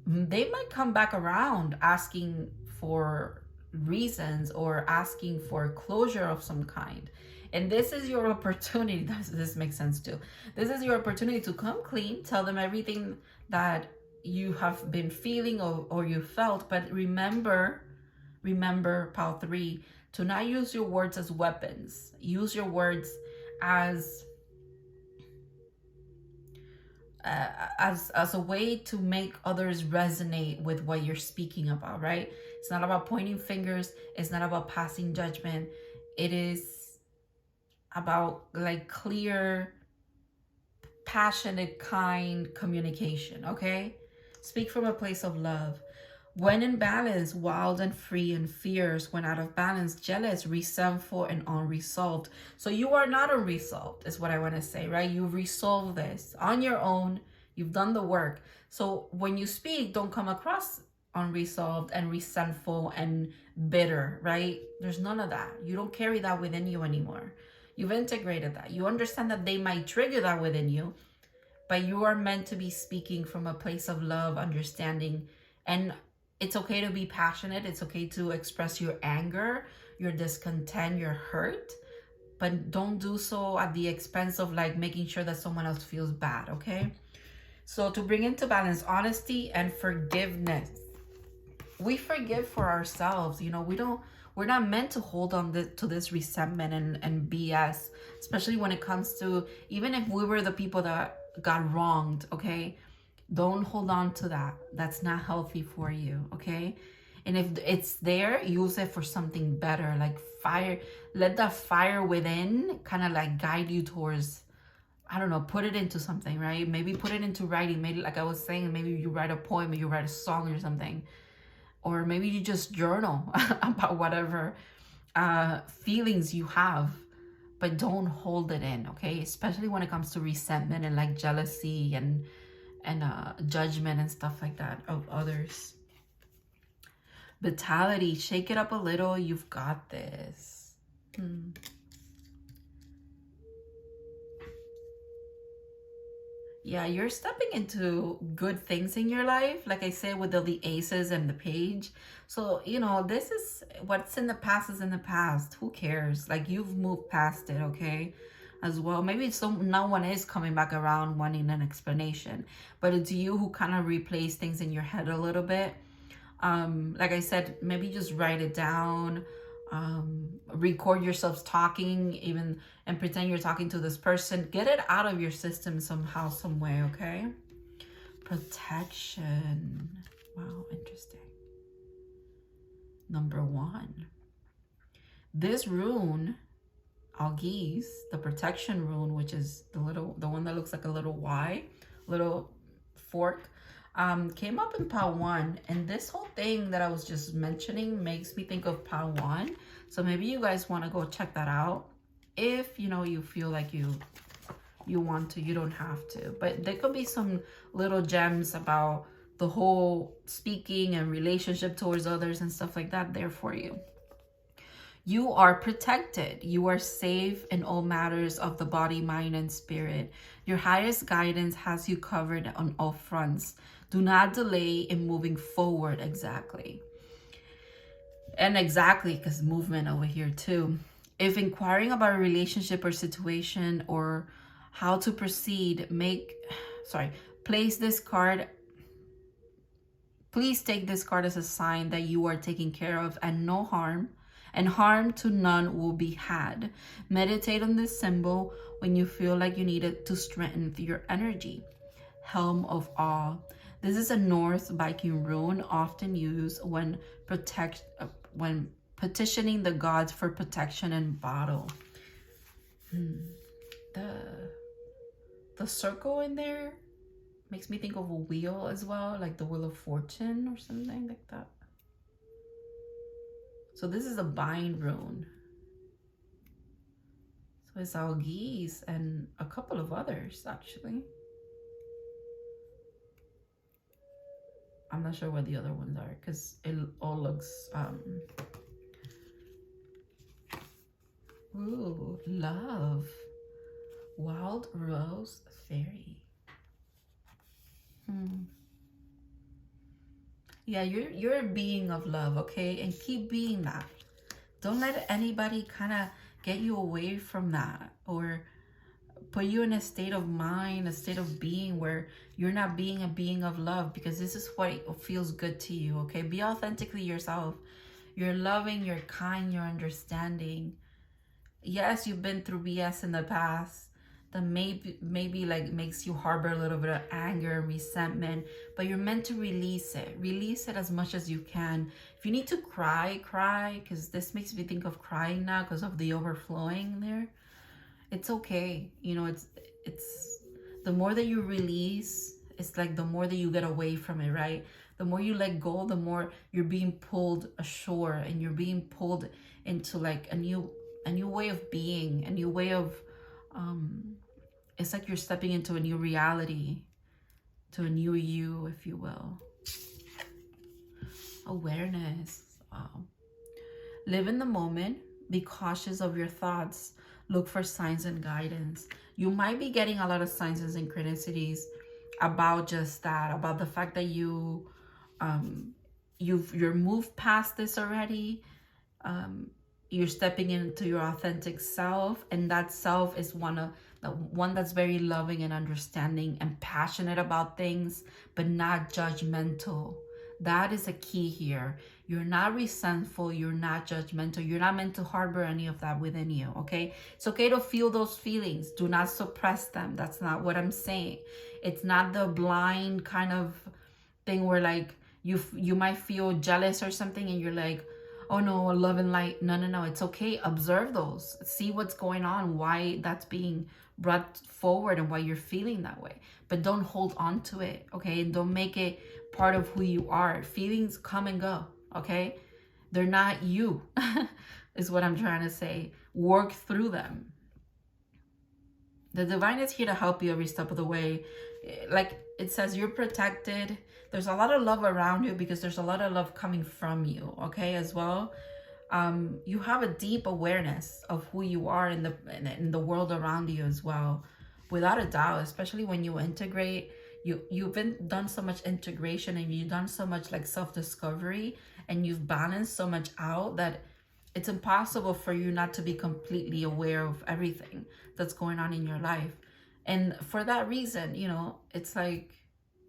they might come back around asking for reasons or asking for closure of some kind. And this is your opportunity. This makes sense too. This is your opportunity to come clean, tell them everything that you have been feeling or you felt. But remember, Pal 3, to not use your words as weapons. Use your words as a way to make others resonate with what you're speaking about, right? It's not about pointing fingers. It's not about passing judgment. It is about like clear, passionate, kind communication, okay? Speak from a place of love. When in balance, wild and free and fierce. When out of balance, jealous, resentful, and unresolved. So you are not unresolved, is what I want to say, right? You've resolved this on your own. You've done the work. So when you speak, don't come across unresolved and resentful and bitter, right? There's none of that. You don't carry that within you anymore. You've integrated that. You understand that they might trigger that within you, but you are meant to be speaking from a place of love, understanding, and it's okay to be passionate. It's okay to express your anger, your discontent, your hurt, but don't do so at the expense of like making sure that someone else feels bad, okay? So to bring into balance, honesty and forgiveness. We forgive for ourselves. We we're not meant to hold on to this resentment and BS, especially when it comes to, even if we were the people that got wronged, okay? Don't hold on to that. That's not healthy for you, okay? And if it's there, use it for something better, like fire. Let that fire within kind of like guide you towards, I don't know, put it into something, right? Maybe put it into writing. Maybe, like I was saying, maybe you write a poem, or you write a song or something. Or maybe you just journal about whatever feelings you have, but don't hold it in, okay? Especially when it comes to resentment and like jealousy and judgment and stuff like that of others. Vitality, shake it up a little. You've got this. Yeah, you're stepping into good things in your life, like I said, with the aces and the page. So, you know, this is what's in the past is in the past. Who cares? Like, you've moved past it, okay? As well, maybe no one is coming back around wanting an explanation, but it's you who kind of replays things in your head a little bit. Like I said, maybe just write it down, record yourselves talking, even, and pretend you're talking to this person. Get it out of your system somehow, some way, okay? Protection. Wow, interesting. Number 1. This rune, Algiz, the protection rune, which is the one that looks like a little Y, little fork, came up in pile 1, and this whole thing that I was just mentioning makes me think of pile 1. So maybe you guys want to go check that out if, you know, you feel like you want to. You don't have to, but there could be some little gems about the whole speaking and relationship towards others and stuff like that there for you. You are protected. You are safe in all matters of the body, mind, and spirit. Your highest guidance has you covered on all fronts. Do not delay in moving forward. Exactly. And exactly, because movement over here too. If inquiring about a relationship or situation or how to proceed, please take this card as a sign that you are taken care of and harm to none will be had. Meditate on this symbol when you feel like you need it to strengthen your energy. Helm of Awe. This is a Norse Viking rune often used when petitioning the gods for protection in battle. The circle in there makes me think of a wheel as well, like the Wheel of Fortune or something like that. So this is a bind rune. So it's Algiz and a couple of others, actually. I'm not sure what the other ones are because it all looks... Ooh, love. Wild Rose Fairy. Yeah, you're a being of love, okay? And keep being that. Don't let anybody kind of get you away from that or put you in a state of mind, a state of being where you're not being a being of love, because this is what feels good to you, okay? Be authentically yourself. You're loving, you're kind, you're understanding. Yes, you've been through BS in the past that maybe like makes you harbor a little bit of anger and resentment, but you're meant to release it as much as you can. If you need to cry, because this makes me think of crying now because of the overflowing there. It's okay. You know, it's the more that you release, it's like the more that you get away from it, right? The more you let go, the more you're being pulled ashore and you're being pulled into like a new way of being, a new way of it's like you're stepping into a new reality, to a new you, if you will. Awareness. Wow. Live in the moment. Be cautious of your thoughts. Look for signs and guidance. You might be getting a lot of signs and synchronicities about just that, about the fact that you're moved past this already. You're stepping into your authentic self, and that self is one that's very loving and understanding and passionate about things, but not judgmental, That is a key here. You're not resentful. You're not judgmental. You're not meant to harbor any of that within you, okay? It's okay to feel those feelings. Do not suppress them. That's not what I'm saying. It's not the blind kind of thing where like you might feel jealous or something and you're like, oh no, love and light. No, no, no. It's okay. Observe those. See what's going on, why that's being brought forward and why you're feeling that way. But don't hold on to it, okay? And don't make it part of who you are. Feelings come and go, okay? They're not you, is what I'm trying to say. Work through them. The divine is here to help you every step of the way. Like it says, you're protected. There's a lot of love around you because there's a lot of love coming from you, okay, as well. You have a deep awareness of who you are in the world around you as well, without a doubt. Especially when you integrate, you've done so much integration and you've done so much like self-discovery, and you've balanced so much out that it's impossible for you not to be completely aware of everything that's going on in your life. And for that reason, you know, it's like,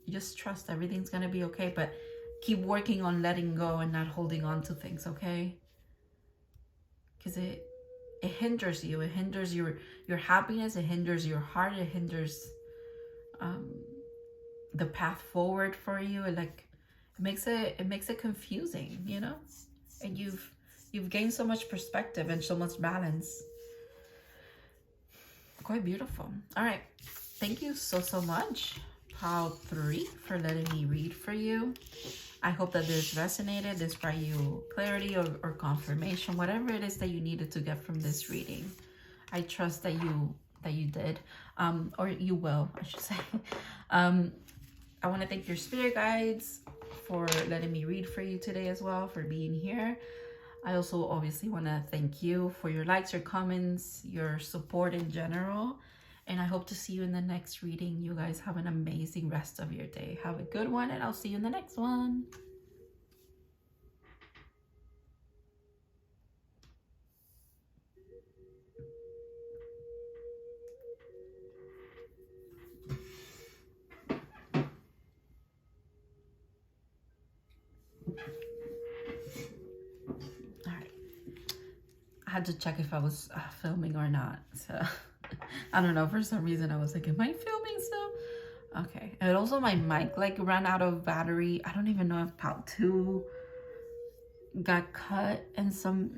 just trust everything's gonna be okay, but keep working on letting go and not holding on to things, okay? Because it hinders you. It hinders your happiness. It hinders your heart. It hinders the path forward for you. It makes it confusing, you know. And you've gained so much perspective and so much balance. Quite beautiful. All right, thank you so much, Pile 3, for letting me read for you. I hope that this resonated, this brought you clarity or confirmation, whatever it is that you needed to get from this reading. I trust that you did, or you will, I should say. I want to thank your spirit guides for letting me read for you today as well, for being here. I also obviously want to thank you for your likes, your comments, your support in general. And I hope to see you in the next reading. You guys have an amazing rest of your day. Have a good one, and I'll see you in the next one. All right. I had to check if I was filming or not. So I don't know. For some reason, I was like, am I filming still? Okay. And also my mic like ran out of battery. I don't even know if part 2 got cut in some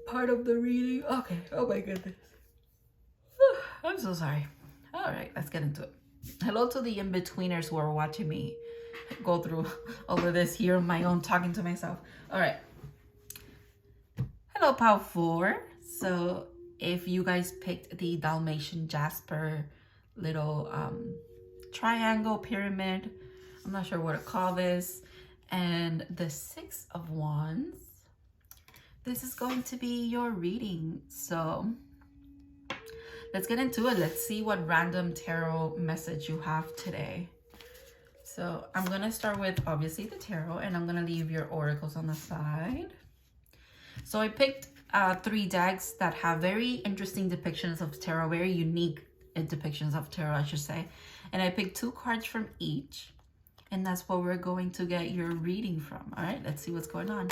part of the reading. Okay. Oh my goodness. I'm so sorry. All right, let's get into it. Hello to the in-betweeners who are watching me go through all of this here on my own, talking to myself. All right. Hello, Pile 4. So if you guys picked the Dalmatian Jasper little triangle pyramid, I'm not sure what to call this, and the 6 of Wands, this is going to be your reading. So let's get into it. Let's see what random tarot message you have today. So I'm going to start with obviously the tarot, and I'm going to leave your oracles on the side. So I picked 3 decks that have very interesting depictions of tarot, very unique depictions of tarot, I should say. And I picked 2 cards from each, and that's what we're going to get your reading from. All right, let's see what's going on.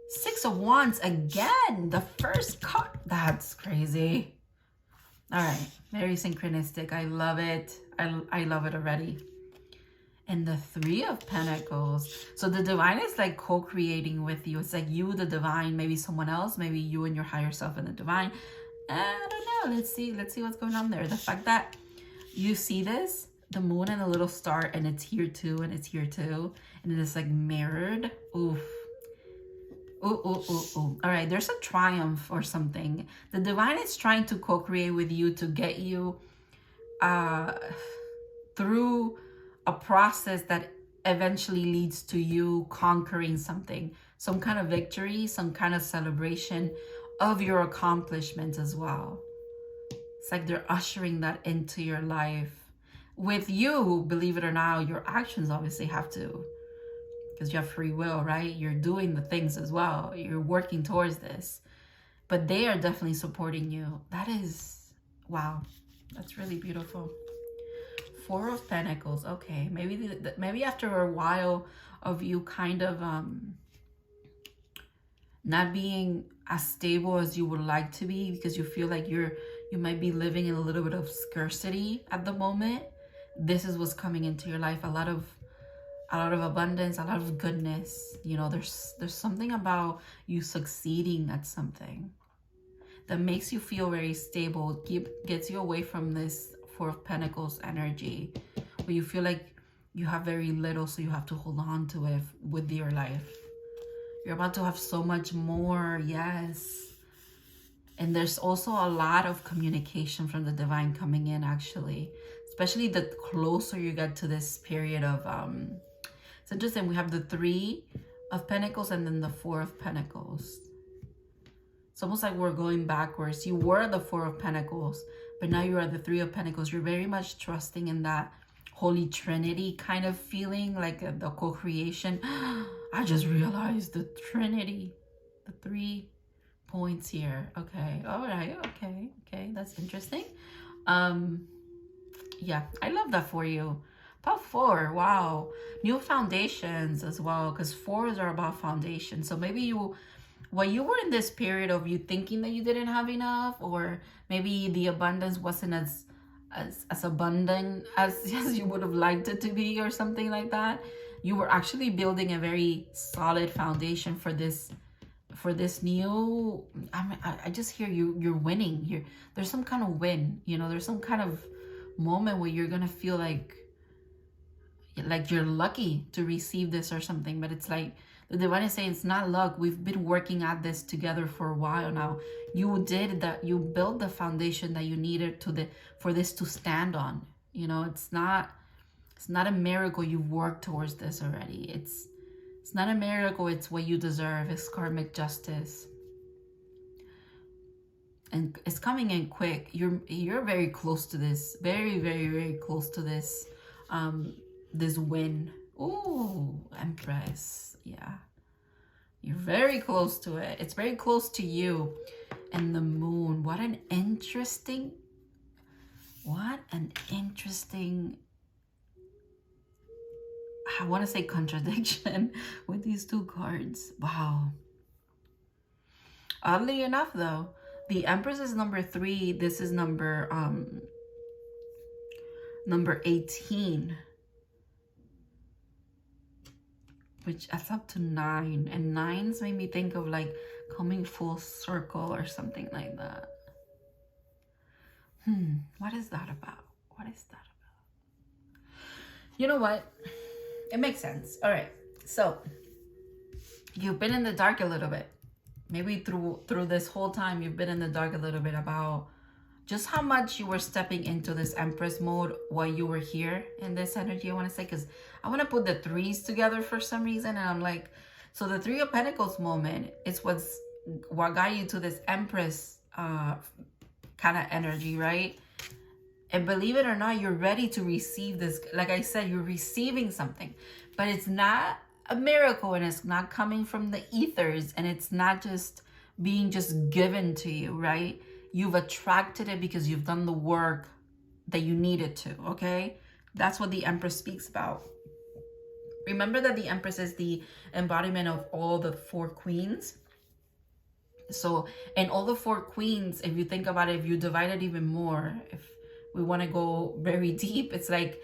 6 of Wands again, the first card. That's crazy. All right, very synchronistic. I love it. I love it already. And the 3 of Pentacles. So the divine is like co-creating with you. It's like you, the divine, maybe someone else, maybe you and your higher self and the divine. I don't know. Let's see what's going on there. The fact that you see this, the moon and the little star, and it's here too, and it's here too, and it is like mirrored. Oof. Ooh, ooh, ooh, ooh. All right, there's a triumph or something. The divine is trying to co-create with you to get you through a process that eventually leads to you conquering something, some kind of victory, some kind of celebration of your accomplishments as well. It's like they're ushering that into your life. With you, believe it or not, your actions obviously have to, because you have free will, right? You're doing the things as well. You're working towards this. But they are definitely supporting you. That is, wow, that's really beautiful. Four of Pentacles. Okay, maybe after a while of you kind of not being as stable as you would like to be, because you feel like you might be living in a little bit of scarcity at the moment. This is what's coming into your life. A lot of abundance, a lot of goodness. You know, there's something about you succeeding at something that makes you feel very stable, gets you away from this Four of Pentacles energy, where you feel like you have very little, so you have to hold on to it with your life. You're about to have so much more, yes. And there's also a lot of communication from the divine coming in, actually. Especially the closer you get to this period of, it's interesting, we have the Three of Pentacles and then the Four of Pentacles. It's almost like we're going backwards. You were the Four of Pentacles, but now you are the Three of Pentacles. You're very much trusting in that Holy Trinity kind of feeling, like the co-creation. I just realized the Trinity, the 3 points here. Okay, all right, okay, that's interesting. Yeah, I love that for you. About 4, wow. New foundations as well, because 4s are about foundation. So maybe while you were in this period of you thinking that you didn't have enough, or maybe the abundance wasn't as abundant as you would have liked it to be, or something like that, you were actually building a very solid foundation for this new, I just hear you're winning. There's some kind of win, you know, there's some kind of moment where you're gonna feel like you're lucky to receive this or something. But it's like the divine is saying it's not luck. We've been working at this together for a while now. You did that. You built the foundation that you needed for this to stand on. You know, it's not a miracle. You've worked towards this already. It's not a miracle. It's what you deserve. It's karmic justice, and it's coming in quick. You're very close to this. Very, very, very close to this. This win. Ooh, Empress. Yeah, you're very close to it. It's very close to you. And the Moon. What an interesting I want to say contradiction with these two cards. Wow. Oddly enough, though, the Empress is number 3. This is number 18, which adds up to 9. And 9s made me think of like coming full circle or something like that. What is that about? What is that about? You know what? It makes sense. All right. So you've been in the dark a little bit. Maybe through this whole time, you've been in the dark a little bit about just how much you were stepping into this Empress mode while you were here in this energy, I want to say, because I want to put the 3s together for some reason. And I'm like, so the 3 of Pentacles moment is what got you to this Empress kind of energy, right? And believe it or not, you're ready to receive this. Like I said, you're receiving something, but it's not a miracle, and it's not coming from the ethers, and it's not just being just given to you, right? You've attracted it because you've done the work that you needed to, okay? That's what the Empress speaks about. Remember that the Empress is the embodiment of all the 4 queens. So, and all the 4 queens, if you think about it, if you divide it even more, if we want to go very deep, it's like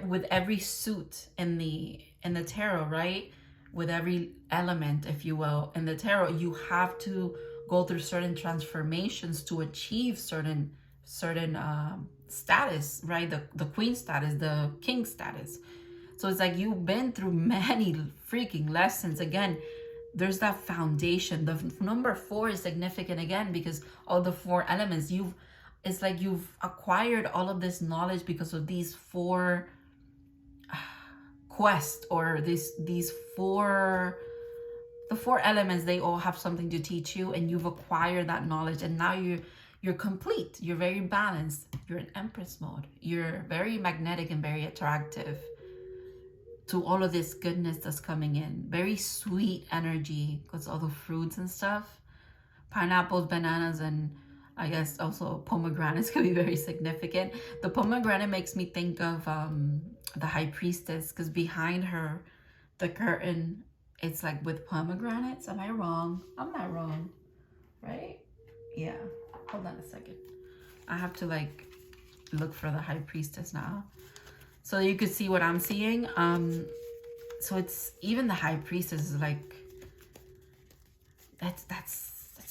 with every suit in the tarot, right? With every element, if you will, in the tarot, you have to go through certain transformations to achieve certain status, right? The queen status, the king status. So it's like you've been through many freaking lessons. Again, there's that foundation. The number 4 is significant again because all the 4 elements. It's like you've acquired all of this knowledge because of these 4 quests, or these 4. The 4 elements, they all have something to teach you, and you've acquired that knowledge, and now you're complete. You're very balanced. You're in Empress mode. You're very magnetic and very attractive to all of this goodness that's coming in. Very sweet energy because all the fruits and stuff, pineapples, bananas, and I guess also pomegranates could be very significant. The pomegranate makes me think of the high priestess, because behind her, the curtain, it's like with pomegranates. Am I wrong? I'm not wrong, right? Yeah. Hold on a second. I have to like look for the high priestess now, so you could see what I'm seeing. So it's even the high priestess is like, that's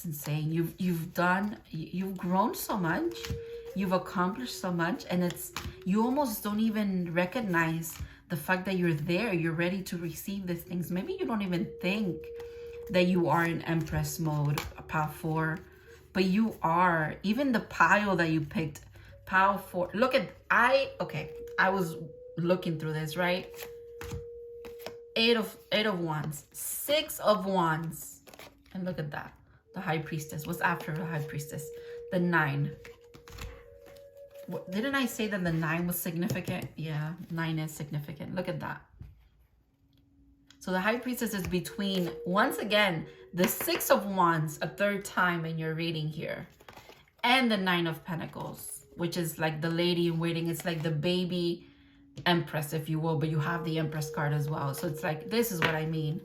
insane. You've grown so much, you've accomplished so much, and it's, you almost don't even recognize the fact that you're there. You're ready to receive these things. Maybe you don't even think that you are in Empress mode, Pile 4, but you are. Even the pile that you picked, Pile 4. Look at, I was looking through this, right? Eight of Wands, 6 of Wands, and look at that. The High Priestess. What's after the High Priestess? The 9. Didn't I say that the 9 was significant? Yeah, 9 is significant. Look at that. So the High Priestess is between, once again, the 6 of Wands, a third time in your reading here, and the 9 of Pentacles, which is like the lady in waiting. It's like the baby Empress, if you will, but you have the Empress card as well. So it's like, this is what I mean.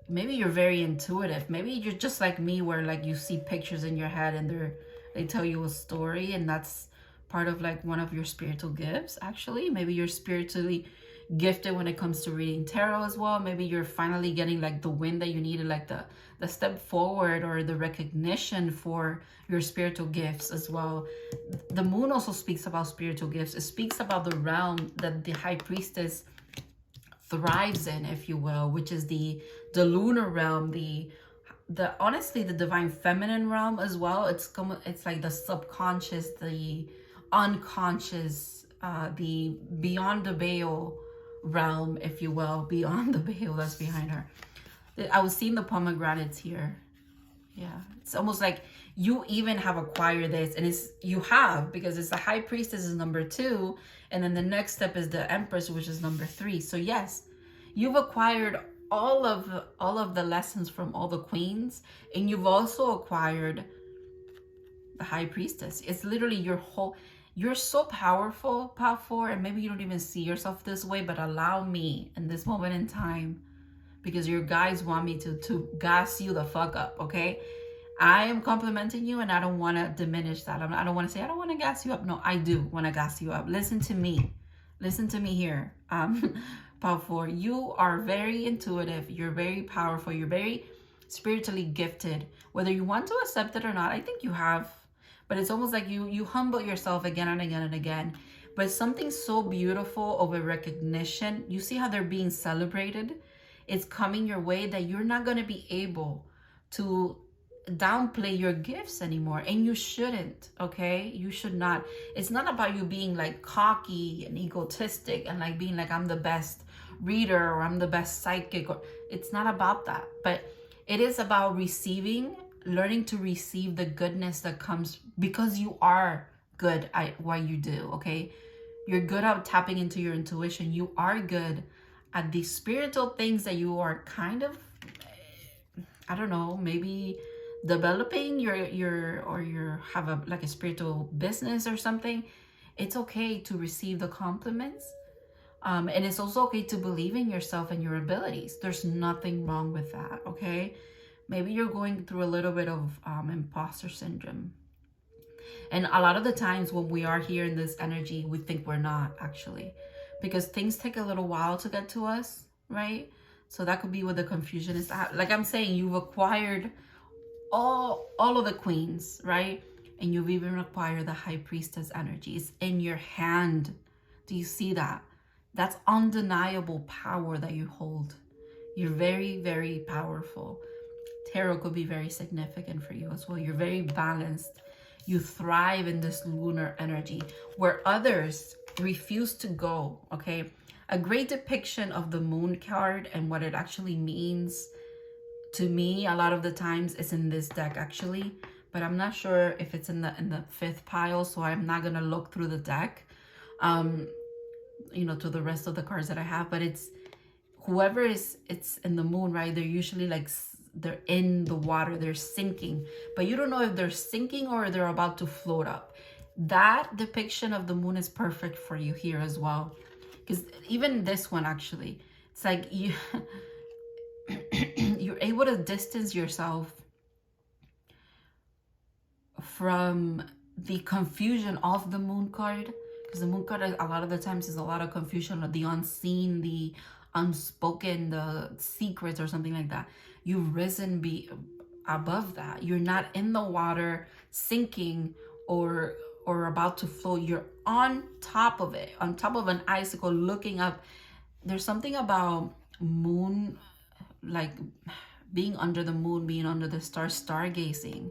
Maybe you're very intuitive. Maybe you're just like me, where like you see pictures in your head and they tell you a story, and that's part of like one of your spiritual gifts. Actually, maybe you're spiritually gifted when it comes to reading tarot as well. Maybe you're finally getting like the win that you needed, like the step forward or the recognition for your spiritual gifts as well. The moon also speaks about spiritual gifts. It speaks about the realm that the High Priestess thrives in, if you will, which is the lunar realm, the honestly the divine feminine realm as well. It's like the subconscious, the unconscious, the beyond the veil realm, if you will, beyond the veil that's behind her. I was seeing the pomegranates here. Yeah, it's almost like you even have acquired this, and you have, because it's the High Priestess is number 2, and then the next step is the Empress, which is number 3. So yes, you've acquired all of the lessons from all the queens, and you've also acquired the High Priestess. It's literally your whole, you're so powerful, Pile 4, and maybe you don't even see yourself this way, but allow me in this moment in time, because your guides want me to gas you the fuck up, okay? I am complimenting you, and I don't want to diminish that. I don't want to say, I don't want to gas you up. No, I do want to gas you up. Listen to me. Listen to me here. Pile 4, you are very intuitive. You're very powerful. You're very spiritually gifted. Whether you want to accept it or not, I think you have. But it's almost like you humble yourself again and again and again. But something so beautiful of a recognition. You see how they're being celebrated? It's coming your way that you're not going to be able to downplay your gifts anymore, and you shouldn't, okay? You should not. It's not about you being like cocky and egotistic and like being like, I'm the best reader or I'm the best psychic, or it's not about that. But it is about receiving, learning to receive the goodness that comes because you are good at what you do, okay? You're good at tapping into your intuition. You are good at the spiritual things that you are kind of, I don't know, maybe developing your have a like a spiritual business or something. It's okay to receive the compliments, and it's also okay to believe in yourself and your abilities. There's nothing wrong with that, okay? Maybe you're going through a little bit of imposter syndrome, and a lot of the times when we are here in this energy, we think we're not, actually, because things take a little while to get to us, right? So that could be what the confusion is. Like I'm saying, you've acquired all of the queens, right? And you've even acquired the High Priestess energy. It's in your hand. Do you see that? That's undeniable power that you hold. You're very, very powerful. Tarot could be very significant for you as well. You're very balanced. You thrive in this lunar energy where others refuse to go, okay? A great depiction of the moon card and what it actually means to me a lot of the times is in this deck, actually, but I'm not sure if it's in the 5th pile, so I'm not gonna look through the deck you know, to the rest of the cards that I have. But it's whoever it's in the moon, right? They're usually like they're in the water, they're sinking, but you don't know if they're sinking or they're about to float up. That depiction of the moon is perfect for you here as well, because even this one actually, it's like you you're able to distance yourself from the confusion of the moon card, because the moon card a lot of the times is a lot of confusion of the unseen, the unspoken, the secrets or something like that. You've risen above that. You're not in the water sinking or about to float. You're on top of it, on top of an icicle looking up. There's something about moon, like being under the moon, being under the stars, stargazing,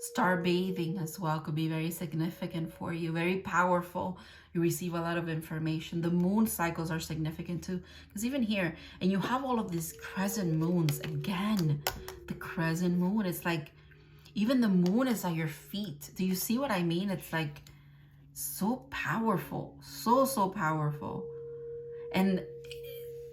star bathing as well could be very significant for you, very powerful. You receive a lot of information. The moon cycles are significant too, because even here, and you have all of these crescent moons again. The crescent moon, it's like even the moon is at your feet. Do you see what I mean? It's like so powerful, so powerful. And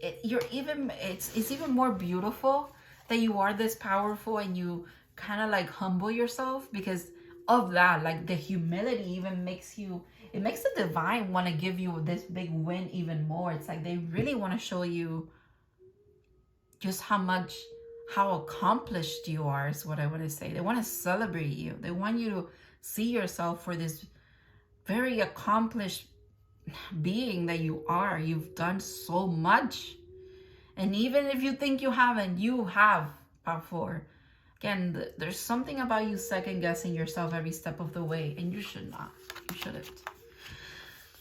it's even more beautiful that you are this powerful, and you kind of like humble yourself because of that. Like the humility even makes you, it makes the divine want to give you this big win even more. It's like they really want to show you just how accomplished you are, is what I want to say. They want to celebrate you. They want you to see yourself for this very accomplished being that you are. You've done so much, and even if you think you haven't, you have before. Again, there's something about you second guessing yourself every step of the way, and you should not. You shouldn't.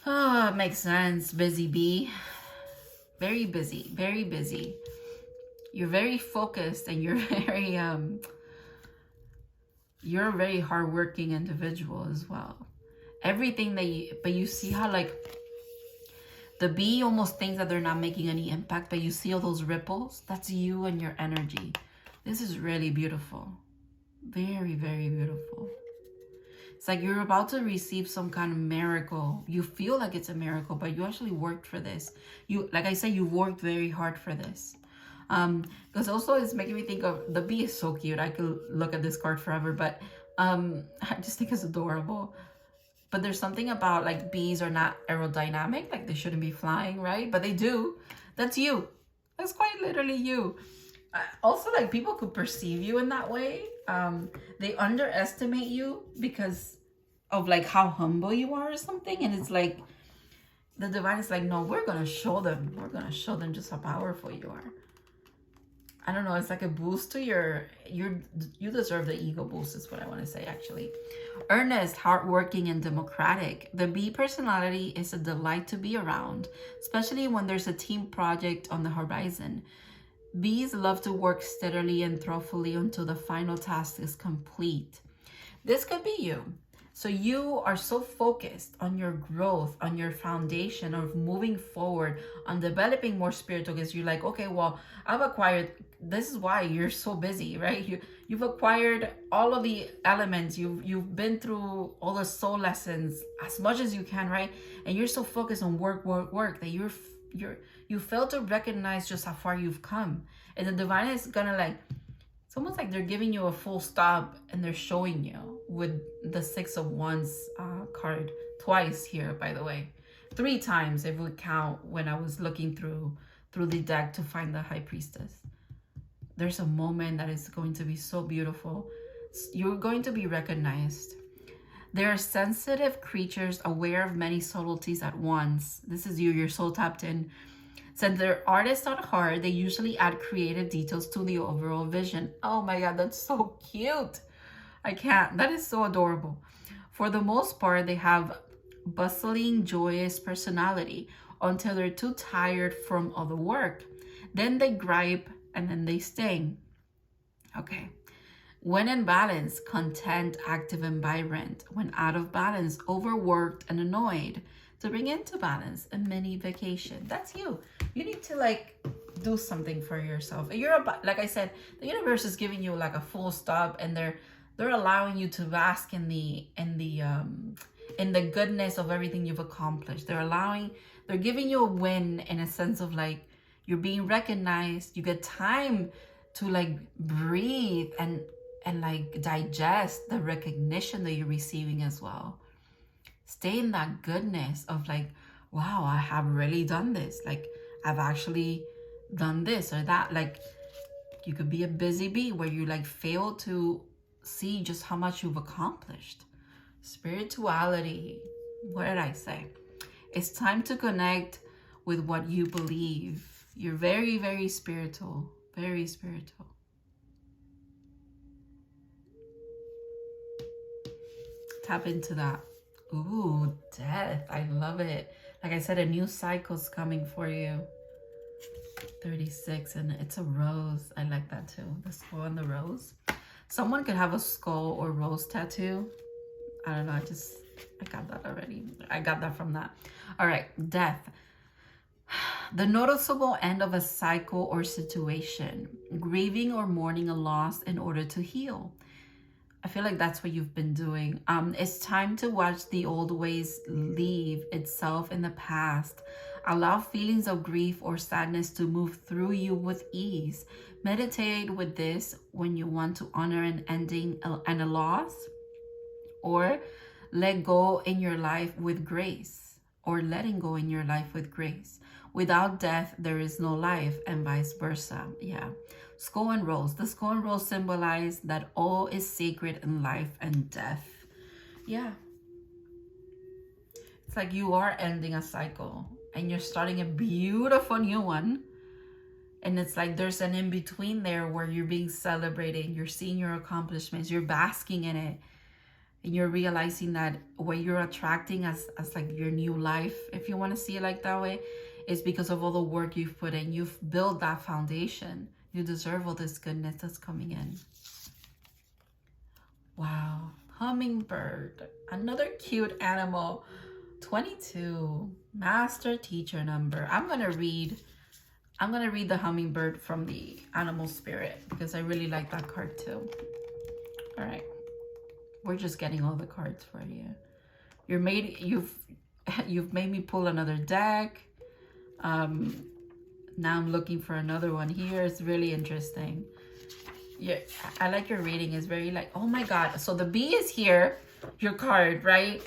Oh, it makes sense. Busy bee. Very busy. Very busy. You're very focused, and you're you're a very hardworking individual as well. Everything that but you see how like the bee almost thinks that they're not making any impact, but you see all those ripples? That's you and your energy. This is really beautiful. Very, very beautiful. It's like you're about to receive some kind of miracle. You feel like it's a miracle, but you actually worked for this. You, like I said, you worked very hard for this. Because also it's making me think of, the bee is so cute. I could look at this card forever, but I just think it's adorable. But there's something about like bees are not aerodynamic, like they shouldn't be flying, right? But they do. That's you. That's quite literally you. Also, like people could perceive you in that way. They underestimate you because of like how humble you are or something. And it's like the divine is like, no, we're gonna show them. We're gonna show them just how powerful you are. I don't know, it's like a boost to you deserve the ego boost, is what I want to say actually. Earnest, hardworking, and democratic. The bee personality is a delight to be around, especially when there's a team project on the horizon. Bees love to work steadily and thoughtfully until the final task is complete. This could be you. So you are so focused on your growth, on your foundation of moving forward, on developing more spiritual, because you're like, okay, well, I've acquired, this is why you're so busy, right? You've acquired all of the elements. You've been through all the soul lessons as much as you can, right? And you're so focused on work that you fail to recognize just how far you've come. And the divine is gonna like, it's almost like they're giving you a full stop, and they're showing you with the Six of Wands card twice here, by the way. 3 times if we count when I was looking through the deck to find the High Priestess. There's a moment that is going to be so beautiful. You're going to be recognized. They are sensitive creatures aware of many subtleties at once. This is you, your soul tapped in. Since they're artists at heart, they usually add creative details to the overall vision. Oh my God, that's so cute. I can't. That is so adorable. For the most part, they have bustling, joyous personality until they're too tired from all the work. Then they gripe and then they sting. Okay. When in balance, content, active, and vibrant. When out of balance, overworked and annoyed. To bring into balance, a mini vacation. That's you. You need to like do something for yourself. You're about, like I said, the universe is giving you like a full stop, and they're allowing you to bask in the goodness of everything you've accomplished. They're giving you a win in a sense of like, You're being recognized. You get time to like breathe and like digest the recognition that you're receiving as well. Stay in that goodness of like, wow, I have really done this. Like, I've actually done this or that. Like, you could be a busy bee where you like fail to see just how much you've accomplished. Spirituality. What did I say? It's time to connect with what you believe. You're very, very spiritual. Very spiritual. Tap into that. Ooh, death. I love it. Like I said, a new cycle's coming for you. 36, and it's a rose. I like that too. The skull and the rose. Someone could have a skull or rose tattoo. I don't know. I got that already. I got that from that. All right, death. The noticeable end of a cycle or situation. Grieving or mourning a loss in order to heal. I feel like that's what you've been doing. It's time to watch the old ways leave itself in the past. Allow feelings of grief or sadness to move through you with ease. Meditate with this when you want to honor an ending and a loss, or let go in your life with grace, or letting go in your life with grace. Without death, there is no life, and vice versa. Yeah. Skull and rose. The skull and rose symbolize that all is sacred in life and death. Yeah. It's like you are ending a cycle and you're starting a beautiful new one. And it's like there's an in-between there where you're being celebrated. You're seeing your accomplishments. You're basking in it. And you're realizing that what you're attracting as like your new life, if you want to see it like that way, is because of all the work you've put in. You've built that foundation. You deserve all this goodness that's coming in. Wow. Hummingbird. Another cute animal. 22. Master teacher number. I'm going to read the hummingbird from the animal spirit because I really like that card too. All right. We're just getting all the cards for you. You've made me pull another deck. Now I'm looking for another one here. It's really interesting. Yeah, I like your reading. It's very like, oh my God. So the bee is here, your card, right?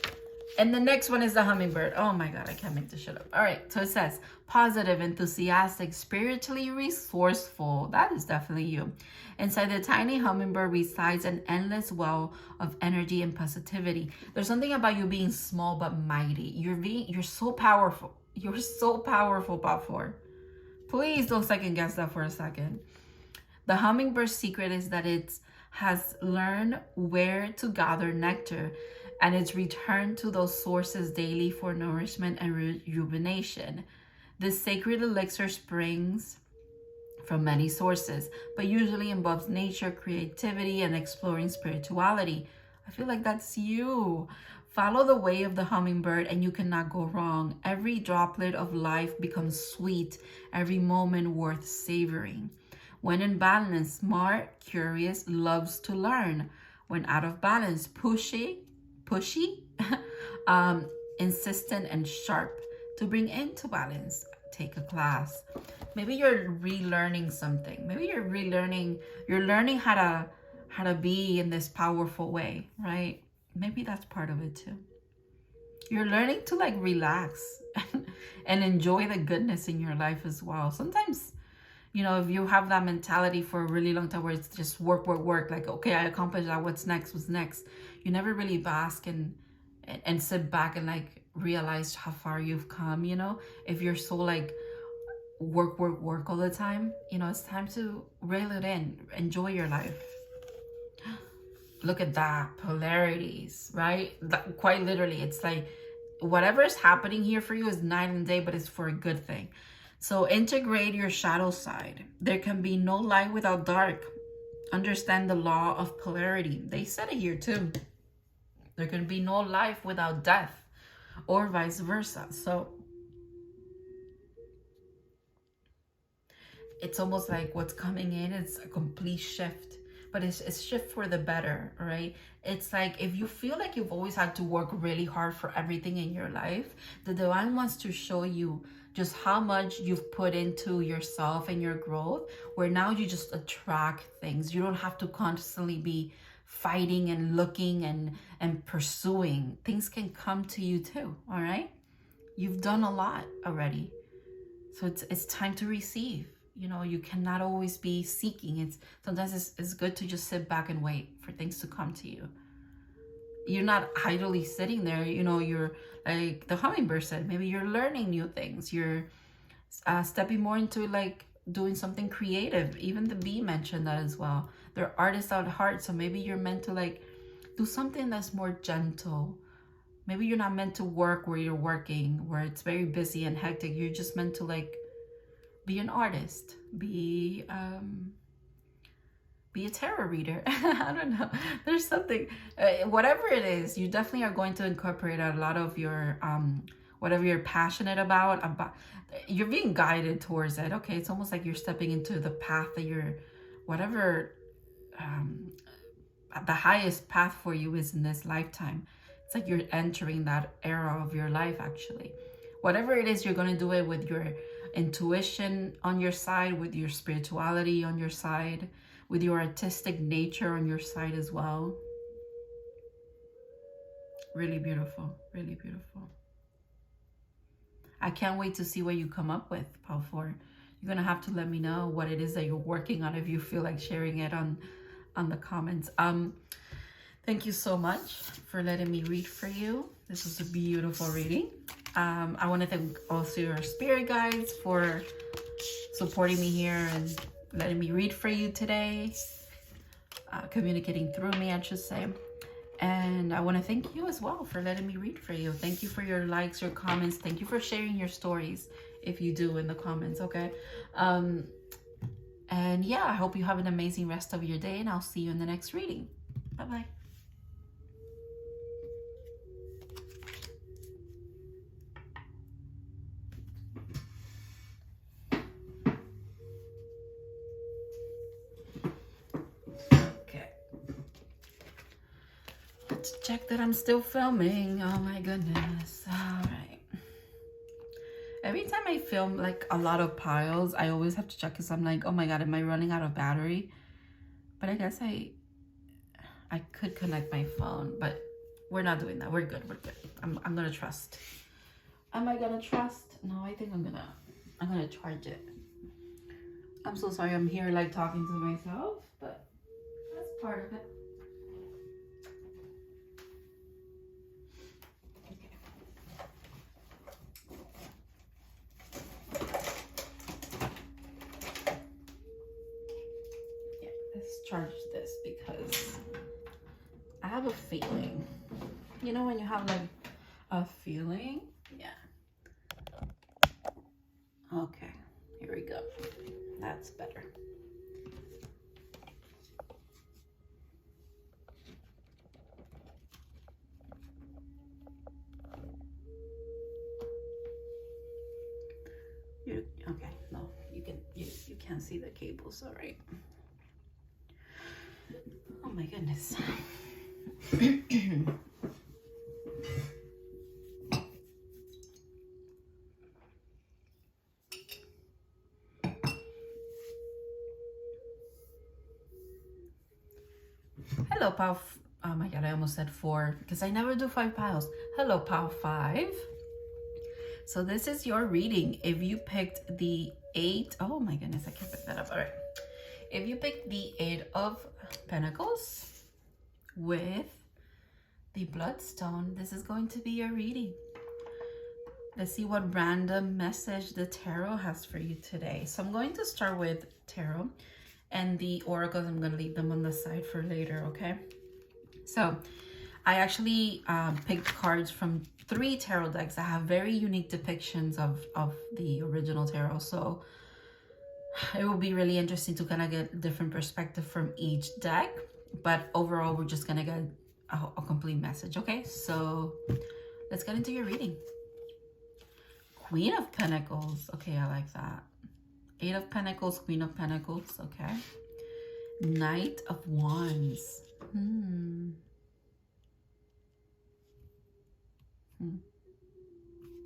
And the next one is the hummingbird. Oh my God, I can't make this shit up. All right, so it says, positive, enthusiastic, spiritually resourceful. That is definitely you. Inside the tiny hummingbird resides an endless well of energy and positivity. There's something about you being small but mighty. You're so powerful. You're so powerful, Bafor. Please don't second guess that for a second. The hummingbird's secret is that it has learned where to gather nectar, and it's returned to those sources daily for nourishment and rejuvenation. This sacred elixir springs from many sources, but usually involves nature, creativity, and exploring spirituality. I feel like that's you. Follow the way of the hummingbird and you cannot go wrong. Every droplet of life becomes sweet, every moment worth savoring. When in balance, smart, curious, loves to learn. When out of balance, pushy, insistent and sharp. To bring into balance, take a class. Maybe you're relearning something. Maybe you're learning how to be in this powerful way, right? Maybe that's part of it too. You're learning to like relax and enjoy the goodness in your life as well. Sometimes, you know, if you have that mentality for a really long time where it's just work, like, okay, I accomplished that, what's next? You never really bask and sit back and like realize how far you've come, you know? If you're so like work all the time, you know, it's time to reel it in, enjoy your life. Look at that, polarities, right? Quite literally, it's like whatever is happening here for you is night and day, but it's for a good thing. So integrate your shadow side. There can be no light without dark. Understand the law of polarity. They said it here too. There can be no life without death, or vice versa. So it's almost like what's coming in is a complete shift. But it's shift for the better, right? It's like if you feel like you've always had to work really hard for everything in your life, the divine wants to show you just how much you've put into yourself and your growth, where now you just attract things. You don't have to constantly be fighting and looking and pursuing. Things can come to you too, all right? You've done a lot already. So it's time to receive. You know, you cannot always be seeking. Sometimes it's good to just sit back and wait for things to come to you. You're not idly sitting there. You know, you're like the hummingbird said, maybe you're learning new things. You're stepping more into like doing something creative. Even the bee mentioned that as well. They're artists at heart, so maybe you're meant to like do something that's more gentle. Maybe you're not meant to work where you're working, where it's very busy and hectic. You're just meant to like be an artist, be a tarot reader. I don't know. There's something, whatever it is, you definitely are going to incorporate a lot of your whatever you're passionate about. You're being guided towards it. Okay, it's almost like you're stepping into the path that you're, whatever the highest path for you is in this lifetime. It's like you're entering that era of your life, actually. Whatever it is, you're going to do it with your intuition on your side, with your spirituality on your side, with your artistic nature on your side as well. Really beautiful, really beautiful. I can't wait to see what you come up with, Pal 4. You're going to have to let me know what it is that you're working on if you feel like sharing it on the comments. Thank you so much for letting me read for you. This was a beautiful reading. I want to thank also your spirit guides for supporting me here and letting me read for you today, communicating through me, I should say. And I want to thank you as well for letting me read for you. Thank you for your likes, your comments. Thank you for sharing your stories, if you do, in the comments, okay? And yeah, I hope you have an amazing rest of your day, and I'll see you in the next reading. Bye-bye. Let's check that I'm still filming. Oh my goodness. All right. Every time I film like a lot of piles, I always have to check because I'm like, oh my God, am I running out of battery? But I guess I could connect my phone, but we're not doing that. We're good. We're good. I'm gonna trust. Am I gonna trust? No, I think I'm gonna charge it. I'm so sorry. I'm here like talking to myself, but that's part of it. Charge this because I have a feeling. You know when you have like a feeling? Yeah. Okay, here we go. That's better. Okay, no, you can't see the cables, all right. Oh my goodness. Hello, Pal. Oh my God, I almost said 4 because I never do 5 piles. Hello, Pal 5. So this is your reading. If you picked the 8, oh my goodness, I can't pick that up. All right. If you picked the 8 of Pentacles with the Bloodstone, this is going to be your reading. Let's see what random message the tarot has for you today. So I'm going to start with tarot, and the oracles, I'm going to leave them on the side for later, okay? So I actually picked cards from 3 tarot decks that have very unique depictions of the original tarot. So it will be really interesting to kind of get a different perspective from each deck. But overall, we're just going to get a complete message, okay? So let's get into your reading. Queen of Pentacles. Okay, I like that. 8 of Pentacles, Queen of Pentacles. Okay. Knight of Wands.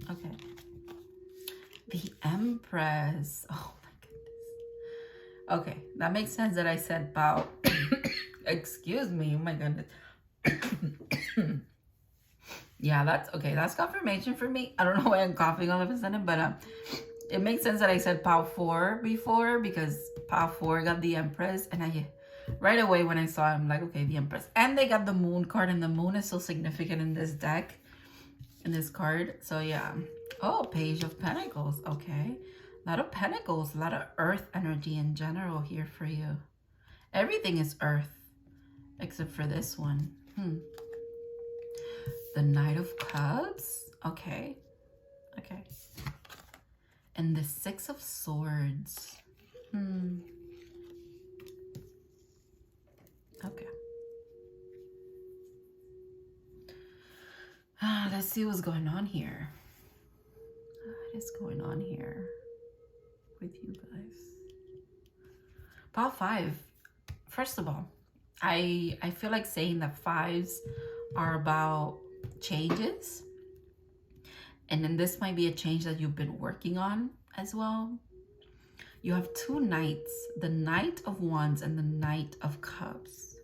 Okay. The Empress. Oh my goodness. Okay, that makes sense that I said Pao. Excuse me. Oh my goodness. Yeah, that's okay. That's confirmation for me. I don't know why I'm coughing all of a sudden, but it makes sense that I said Pao 4 before, because Pao 4 got the Empress, and I right away when I saw it, I'm like, okay, the Empress. And they got the Moon card, and the Moon is so significant in this deck, in this card. So yeah. Oh, Page of Pentacles. Okay. A lot of Pentacles, a lot of Earth energy in general here for you. Everything is Earth, except for this one. The Knight of Cups. Okay. Okay. And the Six of Swords. Okay. Let's see what's going on here. What is going on here with you guys? Pile 5. First of all, I feel like saying that 5s are about changes. And then this might be a change that you've been working on as well. You have 2 knights, the Knight of Wands and the Knight of Cups.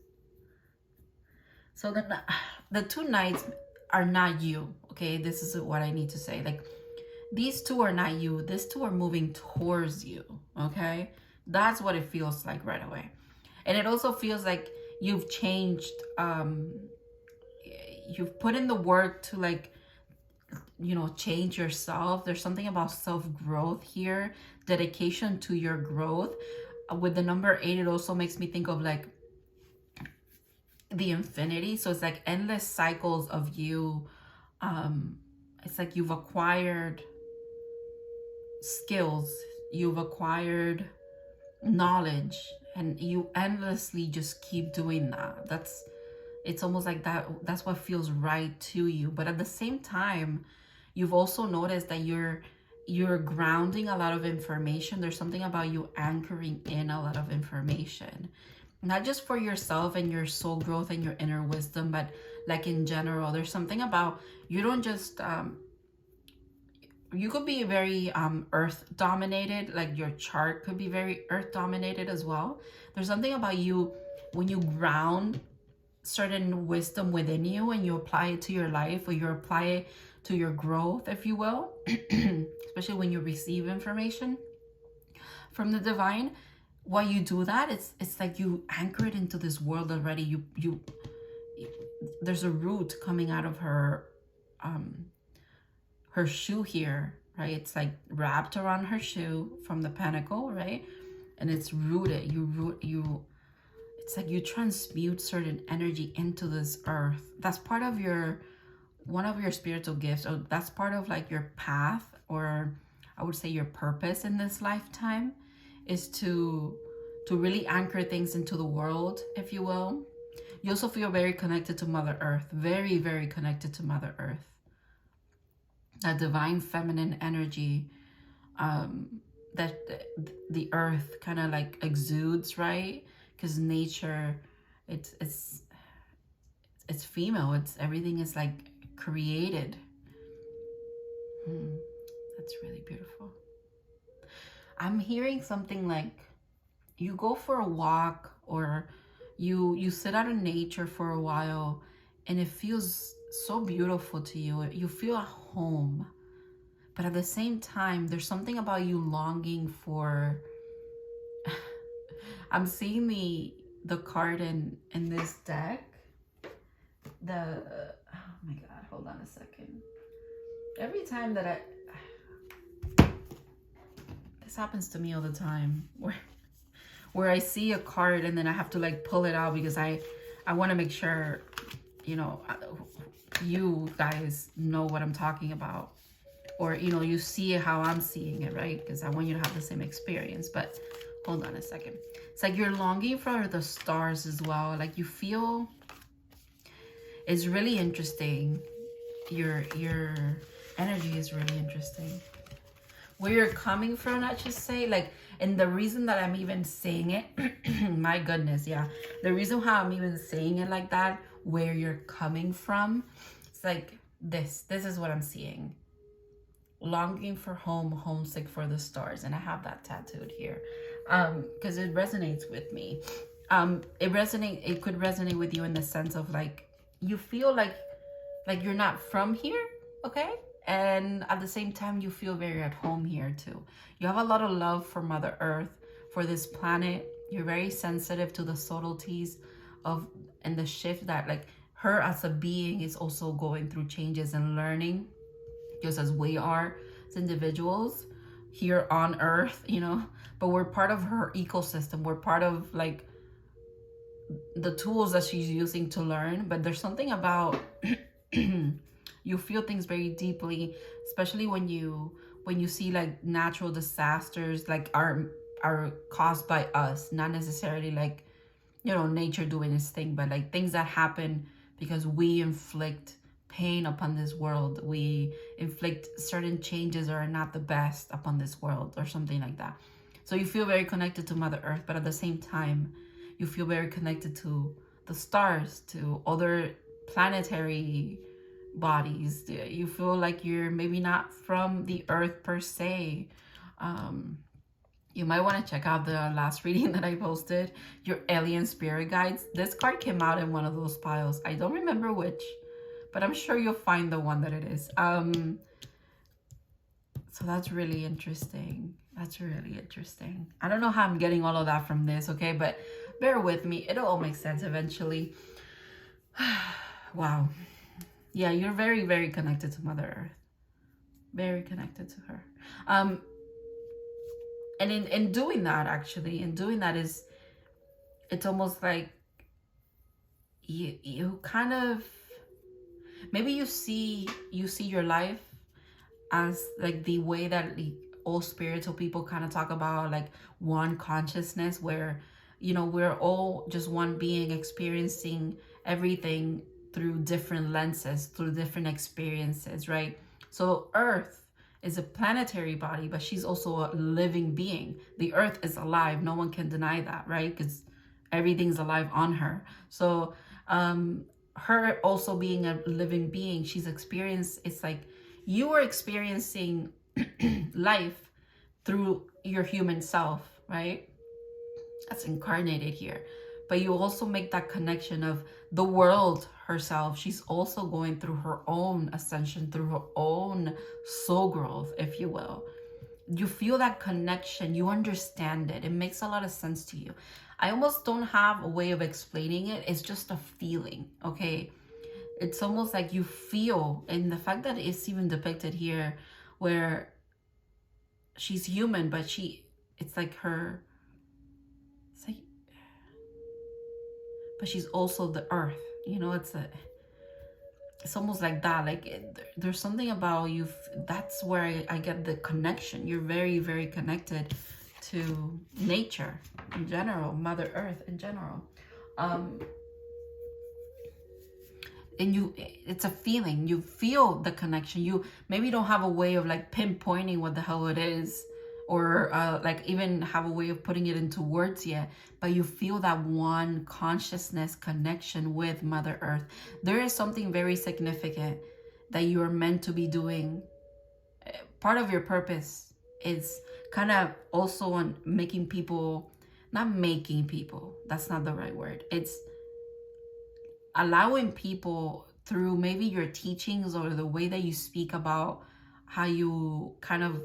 So the 2 knights are not you, okay? This is what I need to say. Like, these 2 are not you. These 2 are moving towards you, okay? That's what it feels like right away. And it also feels like you've changed, you've put in the work to, like, you know, change yourself. There's something about self-growth here, dedication to your growth. With the number 8, it also makes me think of like the infinity. So it's like endless cycles of you. It's like you've acquired skills, you've acquired knowledge, and you endlessly just keep doing that. It's almost like that's what feels right to you. But at the same time, you've also noticed that you're grounding a lot of information. There's something about you anchoring in a lot of information, not just for yourself and your soul growth and your inner wisdom, but like in general. There's something about you don't just you could be very earth dominated, like your chart could be very earth dominated as well. There's something about you when you ground certain wisdom within you and you apply it to your life, or you apply it to your growth, if you will, especially when you receive information from the divine. While you do that, it's like you anchor it into this world already. You there's a root coming out of her shoe here, right? It's like wrapped around her shoe from the pentacle, right? And it's rooted. It's like you transmute certain energy into this earth. That's part of one of your spiritual gifts, or that's part of like your path, or I would say your purpose in this lifetime, is to really anchor things into the world, if you will. You also feel very connected to Mother Earth, very, very connected to Mother Earth. That divine feminine energy that the earth kind of like exudes, right? Because nature, it's female. It's everything is like created. That's really beautiful. I'm hearing something like you go for a walk, or you sit out in nature for a while, and it feels so beautiful to you. You feel at home, but at the same time, there's something about you longing for. I'm seeing the card in this deck. Oh my god, hold on a second. Every time that this happens to me all the time, where I see a card and then I have to like pull it out because I want to make sure, you know, you guys know what I'm talking about, or you know, you see it how I'm seeing it, right? Because I want you to have the same experience. But hold on a second. It's like you're longing for the stars as well. Like you feel, it's really interesting. Your energy is really interesting. Where you're coming from, I should say, like, and the reason that I'm even saying it, my goodness, yeah. The reason how I'm even saying it like that, where you're coming from, it's like this is what I'm seeing. longing for home, homesick for the stars. And I have that tattooed here because it resonates with me. It could resonate with you in the sense of like, you feel like you're not from here, okay? And at the same time, you feel very at home here too. You have a lot of love for Mother Earth, for this planet. You're very sensitive to the subtleties of and the shift that like her as a being is also going through changes and learning, just as we are as individuals here on Earth, you know. But we're part of her ecosystem. We're part of like the tools that she's using to learn. But there's something about you feel things very deeply, especially when you see like natural disasters like are caused by us, not necessarily like, you know, nature doing its thing, but like things that happen because we inflict pain upon this world. We inflict certain changes that are not the best upon this world or something like that. So you feel very connected to Mother Earth, but at the same time, you feel very connected to the stars, to other planetary bodies. You feel like you're maybe not from the Earth per se. You might want to check out the last reading that I posted, your alien spirit guides. This card came out in one of those piles. I don't remember which, but I'm sure you'll find the one that it is. So that's really interesting. That's really interesting. I don't know how I'm getting all of that from this, okay? But bear with me. It'll all make sense eventually. Wow. Yeah, you're very, very connected to Mother Earth. Very connected to her. And in doing that, actually, it's almost like you kind of, maybe you see your life as like the way that the all spiritual people kind of talk about, like one consciousness, where, you know, we're all just one being experiencing everything through different lenses, through different experiences, right? So Earth is a planetary body, but she's also a living being. The Earth is alive. No one can deny that, right? Because everything's alive on her. So her also being a living being, she's experienced, it's like you are experiencing life through your human self, right? That's incarnated here. But you also make that connection of the world herself. She's also going through her own ascension, through her own soul growth, if you will. You feel that connection. You understand it. It makes a lot of sense to you. I almost don't have a way of explaining it. It's just a feeling, okay? It's almost like you feel, and the fact that it's even depicted here where she's human, but it's like her, but she's also the earth, you know. It's almost like that, like there's something about you, that's where I get the connection. You're very, very connected to nature in general, Mother Earth in general. And it's a feeling. You feel the connection. You maybe don't have a way of like pinpointing what the hell it is, or like even have a way of putting it into words yet, but you feel that one consciousness connection with Mother Earth. There is something very significant that you are meant to be doing. Part of your purpose is kind of also on making people, not making people, that's not the right word. It's allowing people through maybe your teachings or the way that you speak about how you kind of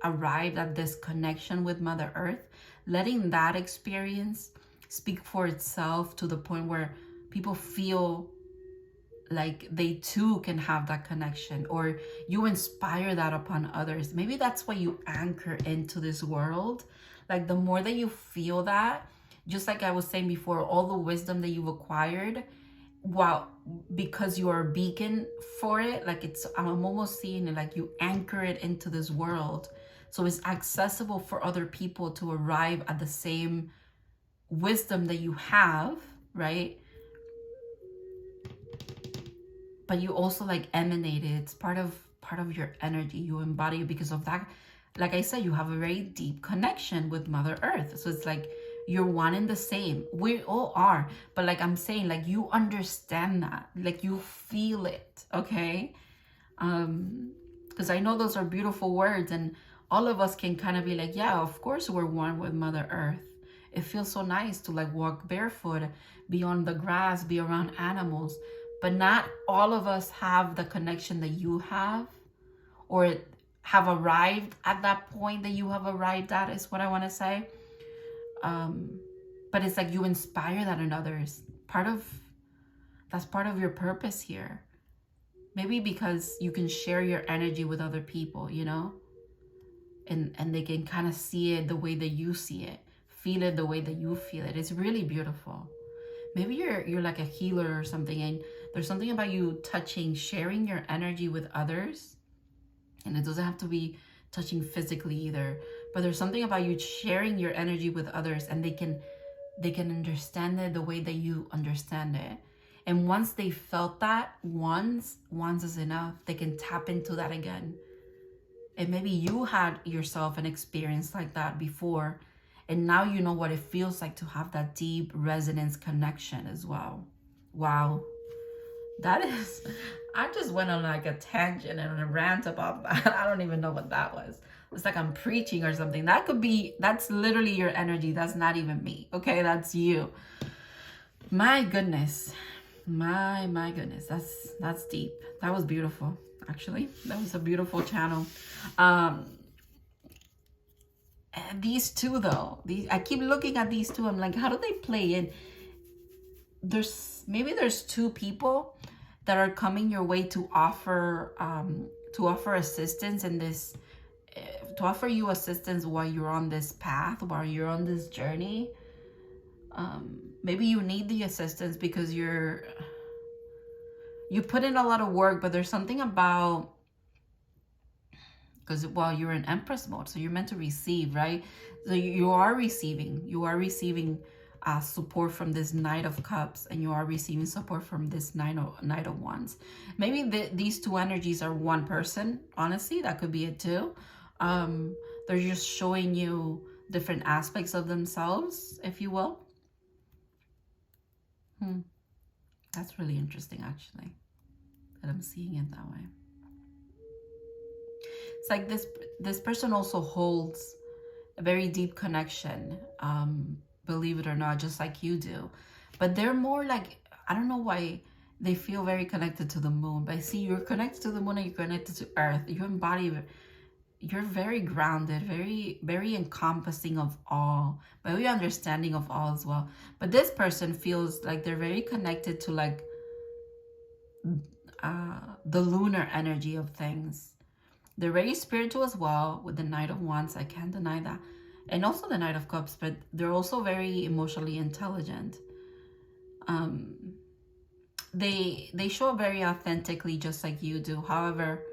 arrived at this connection with Mother Earth, letting that experience speak for itself to the point where people feel like they too can have that connection, or you inspire that upon others. Maybe that's why you anchor into this world. Like the more that you feel that, just like I was saying before, all the wisdom that you've acquired, wow, because you are a beacon for it, like I'm almost seeing it like you anchor it into this world, so it's accessible for other people to arrive at the same wisdom that you have, right? But you also like emanate it. It's part of your energy. You embody it because of that. Like I said, you have a very deep connection with Mother Earth. So it's like you're one and the same. We all are. But like I'm saying, like you understand that. Like you feel it, okay? Because I know those are beautiful words, and all of us can kind of be like, yeah, of course we're one with Mother Earth. It feels so nice to like walk barefoot, be on the grass, be around animals. But not all of us have the connection that you have, or have arrived at that point that you have arrived at, is what I want to say. But it's like you inspire that in others. That's part of your purpose here. Maybe because you can share your energy with other people, you know? And they can kind of see it the way that you see it, feel it the way that you feel it. It's really beautiful. Maybe you're like a healer or something, and there's something about you touching, sharing your energy with others. And it doesn't have to be touching physically either, but there's something about you sharing your energy with others, and they can understand it the way that you understand it. And once they felt that, once is enough. They can tap into that again. And maybe you had yourself an experience like that before, and now you know what it feels like to have that deep resonance connection as well. Wow. That is, I just went on like a tangent and a rant about that. I don't even know what that was. It's like I'm preaching or something. That's literally your energy. That's not even me. Okay, that's you. My goodness. My goodness. That's deep. That was beautiful, actually. That was a beautiful channel. And these two though, I keep looking at these two. I'm like, how do they play in? There's two people that are coming your way to offer assistance in this, to offer you assistance while you're on this path, while you're on this journey. Maybe you need the assistance because you put in a lot of work, but there's something about, because you're in Empress mode, so you're meant to receive, right? So you are receiving support from this Knight of Cups, and you are receiving support from this Knight of Wands. Maybe these two energies are one person. Honestly, that could be it too. They're just showing you different aspects of themselves, if you will. That's really interesting, actually, that I'm seeing it that way. It's like this person also holds a very deep connection, believe it or not, just like you do. But they're more like, I don't know why they feel very connected to the moon. But I see you're connected to the moon, and you're connected to Earth. You embody, you're very grounded, very, very encompassing of all, very understanding of all as well. But this person feels like they're very connected to like the lunar energy of things. They're very spiritual as well with the Knight of Wands. I can't deny that. And also the Knight of Cups, but they're also very emotionally intelligent. They show up very authentically, just like you do. However,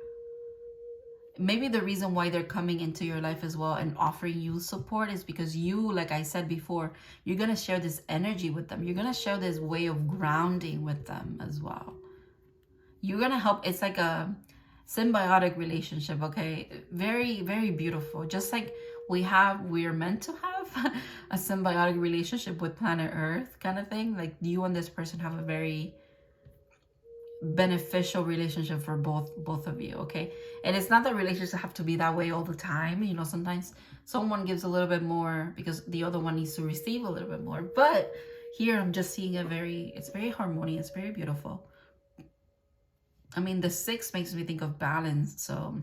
maybe the reason why they're coming into your life as well and offering you support is because you, like I said before, you're going to share this energy with them. You're going to share this way of grounding with them as well. You're going to help. It's like a symbiotic relationship, okay? Very, very beautiful. Just like we're meant to have a symbiotic relationship with planet Earth kind of thing. Like you and this person have a very beneficial relationship for both of you, okay? And it's not that relationships have to be that way all the time. You know, sometimes someone gives a little bit more because the other one needs to receive a little bit more. But here I'm just seeing it's very harmonious, very beautiful. I mean, the 6 makes me think of balance. So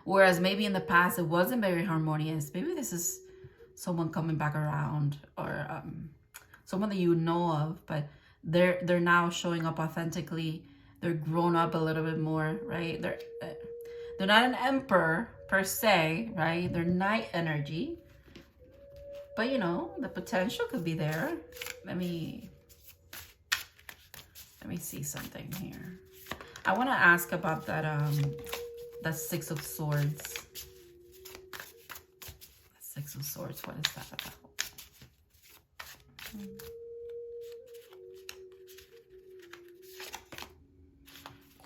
whereas maybe in the past it wasn't very harmonious, maybe this is someone coming back around, or someone that you know of, but they're now showing up authentically. They're grown up a little bit more, right? They're not an emperor per se, right? They're Knight energy, but you know, the potential could be there. Let me see something here. I want to ask about that that 6 of Swords. That 6 of Swords, what is that about?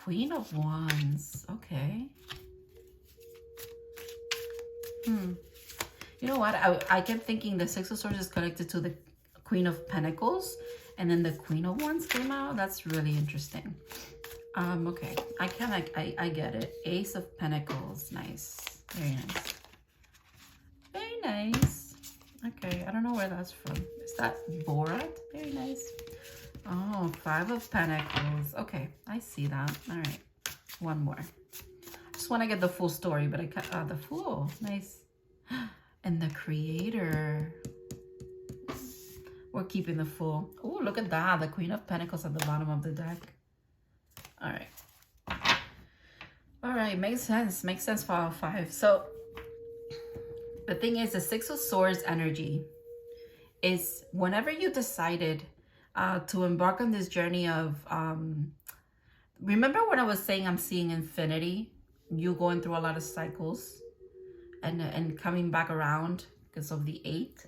Queen of Wands. Okay. You know what? I kept thinking the 6 of Swords is connected to the Queen of Pentacles, and then the Queen of Wands came out. That's really interesting. Okay. I get it. Ace of Pentacles. Nice. Very nice. Very nice. Okay, I don't know where that's from. Is that Borat? Very nice. Oh, Five of Pentacles. Okay, I see that. All right. One more. I just want to get the full story, but I can't. The Fool. Nice. And the Creator. We're keeping the Fool. Oh, look at that. The Queen of Pentacles at the bottom of the deck. All right. All right. Makes sense. Makes sense for all five. So the thing is, the Six of Swords energy is whenever you decided to embark on this journey of, remember when I was saying I'm seeing infinity, you going through a lot of cycles and coming back around because of the 8.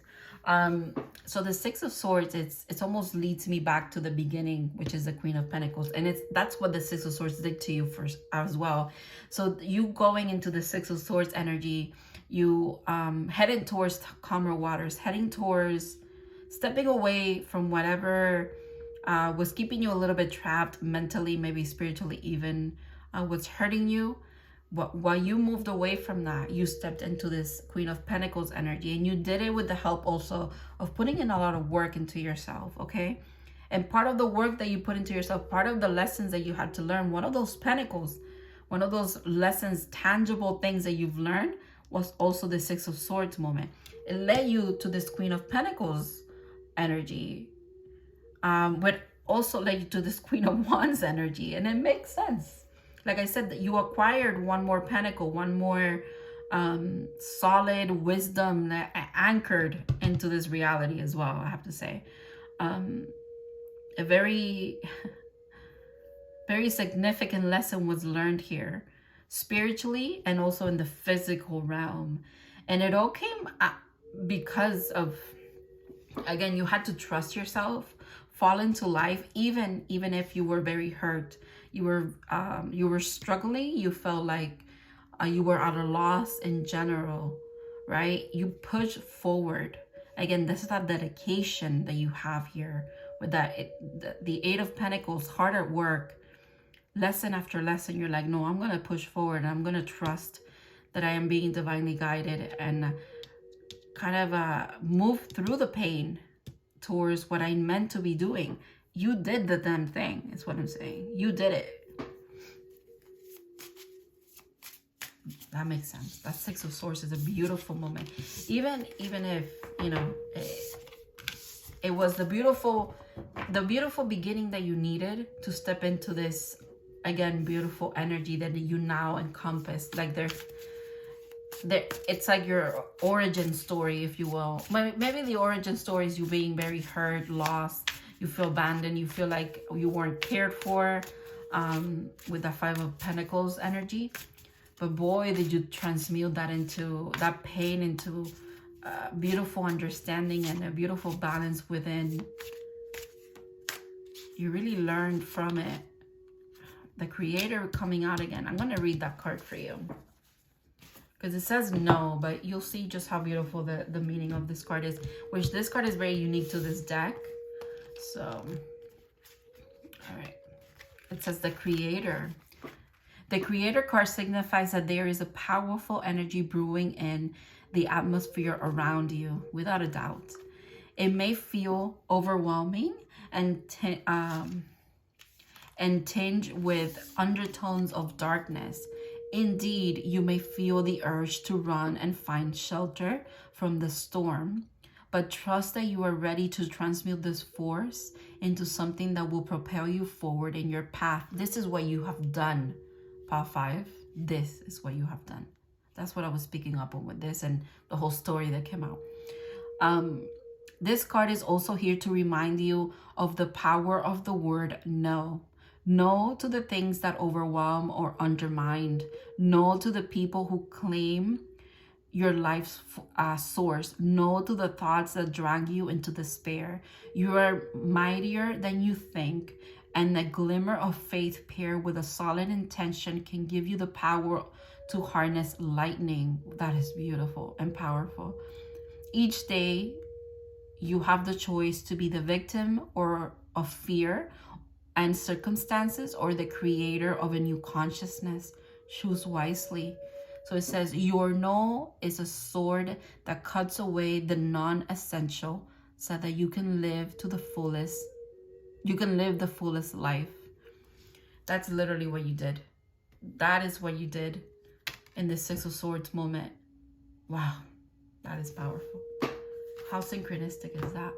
So the Six of Swords, it's almost leads me back to the beginning, which is the Queen of Pentacles, and that's what the Six of Swords did to you first as well. So you going into the Six of Swords energy, you heading towards calmer waters, heading towards stepping away from whatever was keeping you a little bit trapped mentally, maybe spiritually even, what's hurting you. While you moved away from that, you stepped into this Queen of Pentacles energy, and you did it with the help also of putting in a lot of work into yourself, okay? And part of the work that you put into yourself, part of the lessons that you had to learn, one of those pentacles, one of those lessons, tangible things that you've learned was also the Six of Swords moment. It led you to this Queen of Pentacles energy, but also led you to this Queen of Wands energy, and it makes sense. Like I said, that you acquired one more pentacle, one more solid wisdom that anchored into this reality as well, I have to say. A very, very significant lesson was learned here, spiritually and also in the physical realm. And it all came because of, again, you had to trust yourself, fall into life, even if you were very hurt. You were struggling. You felt like you were at a loss in general, right? You push forward. Again, this is that dedication that you have here with the Eight of Pentacles, hard at work, lesson after lesson. You're like, no, I'm going to push forward. And I'm going to trust that I am being divinely guided and kind of move through the pain towards what I meant to be doing. You did the damn thing, is what I'm saying. You did it. That makes sense. That Six of Swords is a beautiful moment. Even if, you know, it was the beautiful beginning that you needed to step into this, again, beautiful energy that you now encompass. Like it's like your origin story, if you will. Maybe the origin story is you being very hurt, lost. You feel abandoned. You feel like you weren't cared for with the Five of Pentacles energy. But boy, did you transmute that into that pain into beautiful understanding and a beautiful balance within. You really learned from it. The Creator coming out again. I'm going to read that card for you, because it says no, but you'll see just how beautiful the meaning of this card is, which this card is very unique to this deck. So, all right. It says the Creator. The Creator card signifies that there is a powerful energy brewing in the atmosphere around you, without a doubt. It may feel overwhelming and tinged with undertones of darkness. Indeed, you may feel the urge to run and find shelter from the storm. But trust that you are ready to transmute this force into something that will propel you forward in your path. This is what you have done, Pile 5. This is what you have done. That's what I was speaking up on with this and the whole story that came out. This card is also here to remind you of the power of the word no. No to the things that overwhelm or undermine. No to the people who claim your life's source. No to the thoughts that drag you into despair. You are mightier than you think, and the glimmer of faith paired with a solid intention can give you the power to harness lightning. That is beautiful and powerful. Each day, you have the choice to be the victim or of fear, and circumstances or the creator of a new consciousness. Choose wisely. So it says, your no is a sword that cuts away the non-essential so that you can live to the fullest. You can live the fullest life. That's literally what you did. That is what you did in the Six of Swords moment. Wow, that is powerful. How synchronistic is that?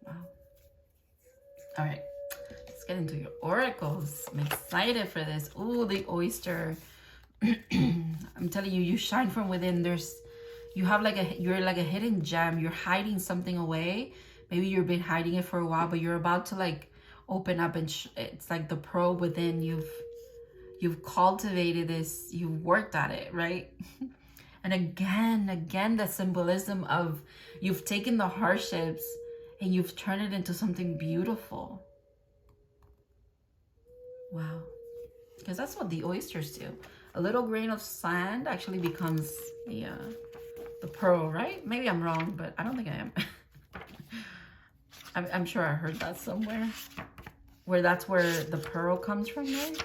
Wow. All right, let's get into your oracles. I'm excited for this. Ooh, the oyster. I'm telling you, you shine from within. You're like a hidden gem. You're hiding something away. Maybe you've been hiding it for a while, but you're about to like open up, and it's like the pearl within. You've cultivated this. You've worked at it, right? And again, the symbolism of you've taken the hardships and you've turned it into something beautiful. Wow. Because that's what the oysters do. A little grain of sand actually becomes the pearl, right? Maybe I'm wrong, but I don't think I am. I'm sure I heard that somewhere. That's where the pearl comes from, right?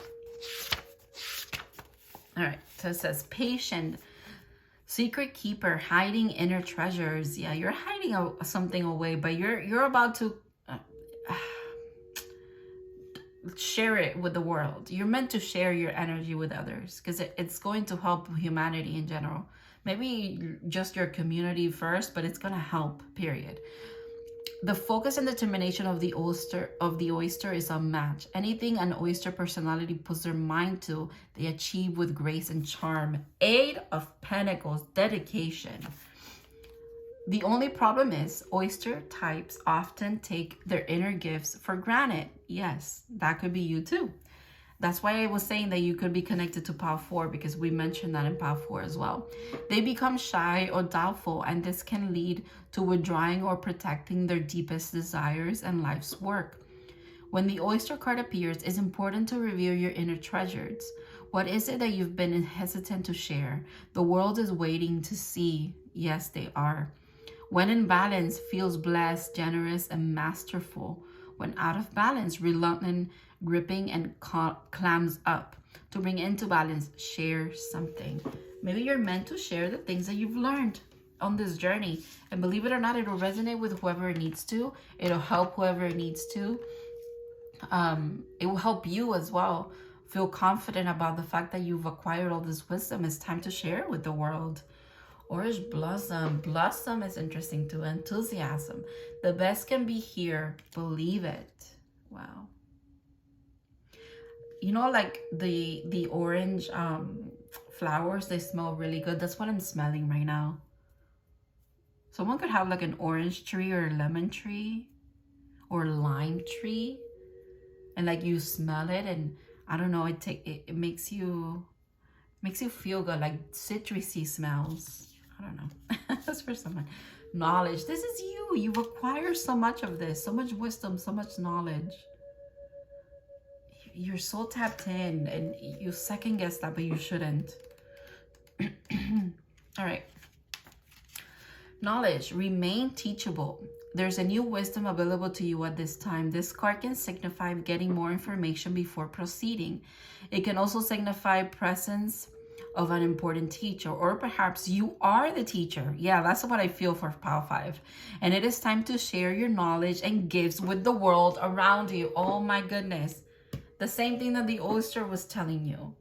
All right, so it says patient, secret keeper, hiding inner treasures. Yeah, you're hiding something away, but you're about to share it with the world. You're meant to share your energy with others because it's going to help humanity in general. Maybe just your community first, but it's gonna help, period. The focus and determination of the oyster is unmatched. Anything an oyster personality puts their mind to, they achieve with grace and charm. Eight of Pentacles, dedication. The only problem is oyster types often take their inner gifts for granted. Yes, that could be you too. That's why I was saying that you could be connected to Pile 4, because we mentioned that in Pile 4 as well. They become shy or doubtful, and this can lead to withdrawing or protecting their deepest desires and life's work. When the oyster card appears, it's important to review your inner treasures. What is it that you've been hesitant to share? The world is waiting to see. Yes, they are. When in balance, feels blessed, generous, and masterful. When out of balance, reluctant, gripping, and clams up. To bring into balance, share something. Maybe you're meant to share the things that you've learned on this journey. And believe it or not, it'll resonate with whoever it needs to. It'll help whoever it needs to. It will help you as well. Feel confident about the fact that you've acquired all this wisdom. It's time to share it with the world. Orange blossom. Blossom is interesting too. Enthusiasm. The best can be here. Believe it. Wow. You know, like the orange flowers, they smell really good. That's what I'm smelling right now. Someone could have like an orange tree or a lemon tree or lime tree, and like you smell it, and I don't know, it makes you feel good, like citrusy smells. I don't know. That's for someone. Knowledge. This is you. You've acquired so much of this, so much wisdom, so much knowledge. You're so tapped in, and you second guess that, but you shouldn't. All right. Knowledge. Remain teachable. There's a new wisdom available to you at this time. This card can signify getting more information before proceeding. It can also signify presence of an important teacher, or perhaps you are the teacher. Yeah, that's what I feel for Pile 5. And it is time to share your knowledge and gifts with the world around you. Oh my goodness. The same thing that the oyster was telling you.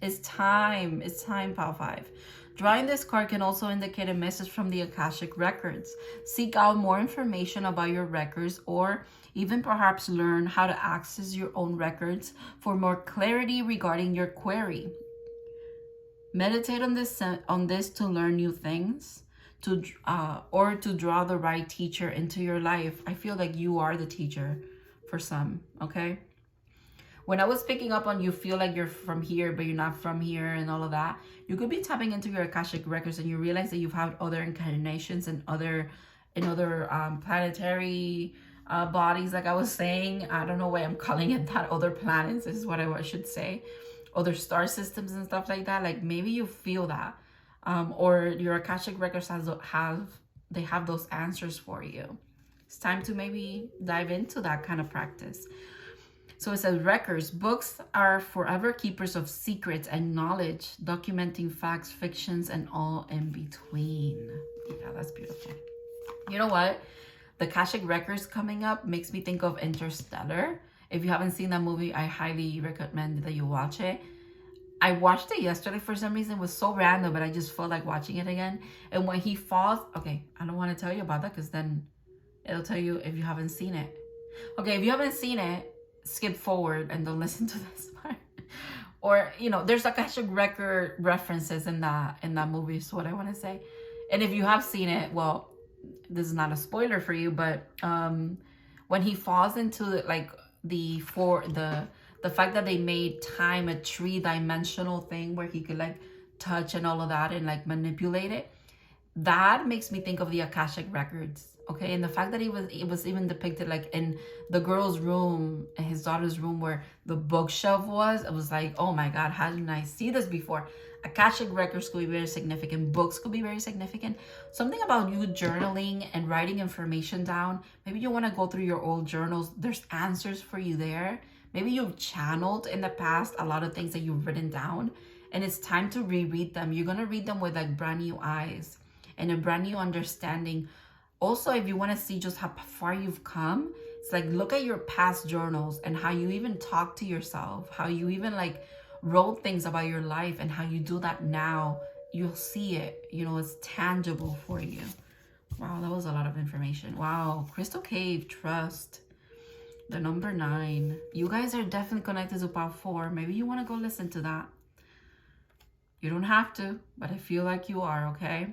It's time. It's time, Pile 5. Drawing this card can also indicate a message from the Akashic Records. Seek out more information about your records, or even perhaps learn how to access your own records for more clarity regarding your query. Meditate on this to learn new things, or to draw the right teacher into your life. I feel like you are the teacher for some, okay? When I was picking up on you feel like you're from here, but you're not from here and all of that, you could be tapping into your Akashic Records, and you realize that you've had other incarnations and other planetary bodies, like I was saying. I don't know why I'm calling it that. Other planets is what I should say. Other star systems and stuff like that. Like maybe you feel that, or your Akashic Records have those answers for you. it's time to maybe dive into that kind of practice. So it says records. Books are forever keepers of secrets and knowledge, documenting facts, fictions, and all in between. Yeah, that's beautiful. You know what? The Akashic Records coming up makes me think of Interstellar. If you haven't seen that movie, I highly recommend that you watch it. I watched it yesterday for some reason. It was so random, but I just felt like watching it again. And when he falls, okay, I don't want to tell you about that because then it'll tell you if you haven't seen it. Okay, if you haven't seen it, skip forward and don't listen to this part. Or, you know, there's Akashic Record references in that movie, is what I want to say. And if you have seen it, well, this is not a spoiler for you, but when he falls into like the fact that they made time a three-dimensional thing where he could like touch and all of that and like manipulate it, that makes me think of the Akashic Records. Okay, and the fact that it was even depicted like in the girl's room, in his daughter's room where the bookshelf was, it was like, oh my God, how didn't I see this before? Akashic Records could be very significant. Books could be very significant. Something about you journaling and writing information down. Maybe you want to go through your old journals. There's answers for you there. Maybe you've channeled in the past a lot of things that you've written down, and it's time to reread them. You're going to read them with like brand new eyes and a brand new understanding. Also, if you want to see just how far you've come, it's like look at your past journals and how you even talk to yourself, how you even like wrote things about your life and how you do that now. You'll see it, you know, it's tangible for you. Wow, that was a lot of information. Wow, Crystal Cave, trust. The number 9. You guys are definitely connected to Part 4. Maybe you want to go listen to that. You don't have to, but I feel like you are, okay?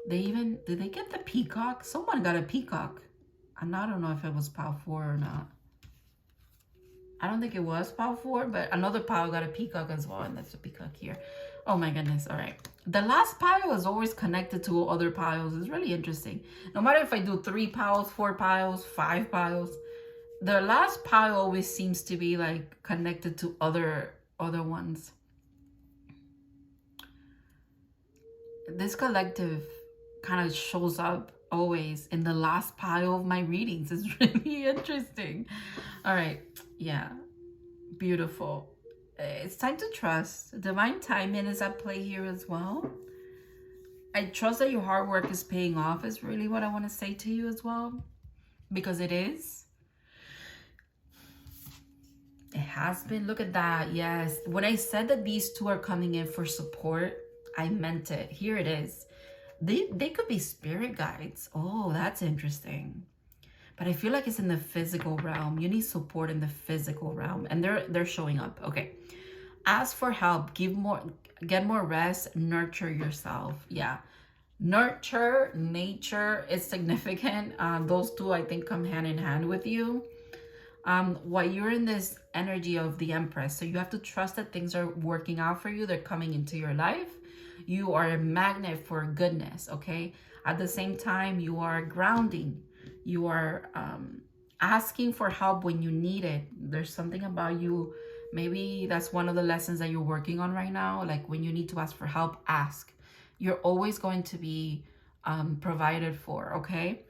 Did they get the peacock? Someone got a peacock. And I don't know if it was Part 4 or not. I don't think it was Part 4, but another pile got a peacock as well, and that's a peacock here. Oh my goodness, all right. The last pile is always connected to other piles. It's really interesting. No matter if I do 3 piles, 4 piles, 5 piles, the last pile always seems to be like connected to other ones. This collective kind of shows up always in the last pile of my readings. It's really interesting. All right, yeah, beautiful. It's time to trust. Divine timing is at play here as well. I trust that your hard work is paying off is really what I want to say to you as well, because it is. It has been. Look at that. Yes, when I said that these two are coming in for support, I meant it. Here it is. They could be spirit guides. Oh, that's interesting. But I feel like it's in the physical realm. You need support in the physical realm, and they're showing up. Okay. Ask for help. Get more rest. Nurture yourself. Yeah. Nurture, nature is significant. Those two I think come hand in hand with you. While you're in this energy of the Empress, so you have to trust that things are working out for you. They're coming into your life. You are a magnet for goodness, okay? At the same time, you are grounding. You are asking for help when you need it. There's something about you. Maybe that's one of the lessons that you're working on right now. Like when you need to ask for help, ask. You're always going to be provided for, okay?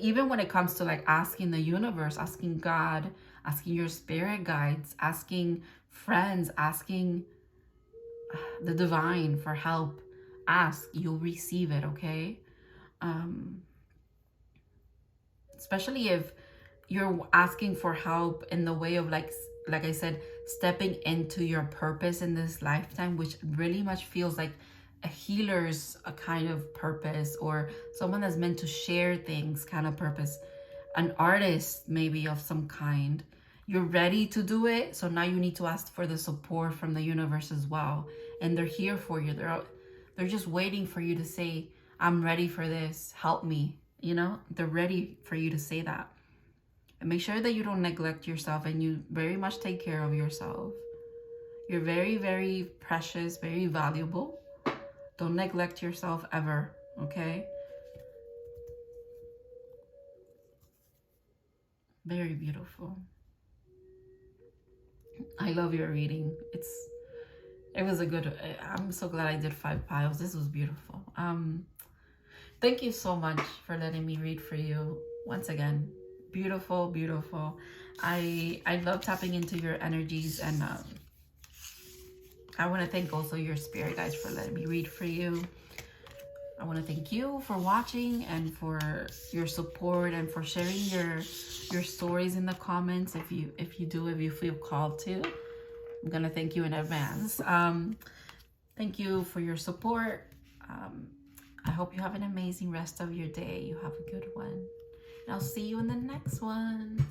Even when it comes to like asking the universe, asking God, asking your spirit guides, asking friends, asking the divine for help, ask, you'll receive it, okay? Especially if you're asking for help in the way of like I said, stepping into your purpose in this lifetime, which really much feels like a healer's a kind of purpose, or someone that's meant to share things kind of purpose, an artist maybe of some kind. You're ready to do it, so now you need to ask for the support from the universe as well, and they're here for you. They're just waiting for you to say, I'm ready for this, help me. You know, they're ready for you to say that. And make sure that you don't neglect yourself, and you very much take care of yourself. You're very, very precious, very valuable. Don't neglect yourself ever, okay? Very beautiful. I love your reading. It was a good, I'm so glad I did 5 piles. This was beautiful. Thank you so much for letting me read for you. once again, beautiful, beautiful. I love tapping into your energies, and I want to thank also your spirit guides for letting me read for you. I want to thank you for watching and for your support and for sharing your stories in the comments. If you feel called to, I'm gonna thank you in advance. Thank you for your support. I hope you have an amazing rest of your day. You have a good one. And I'll see you in the next one.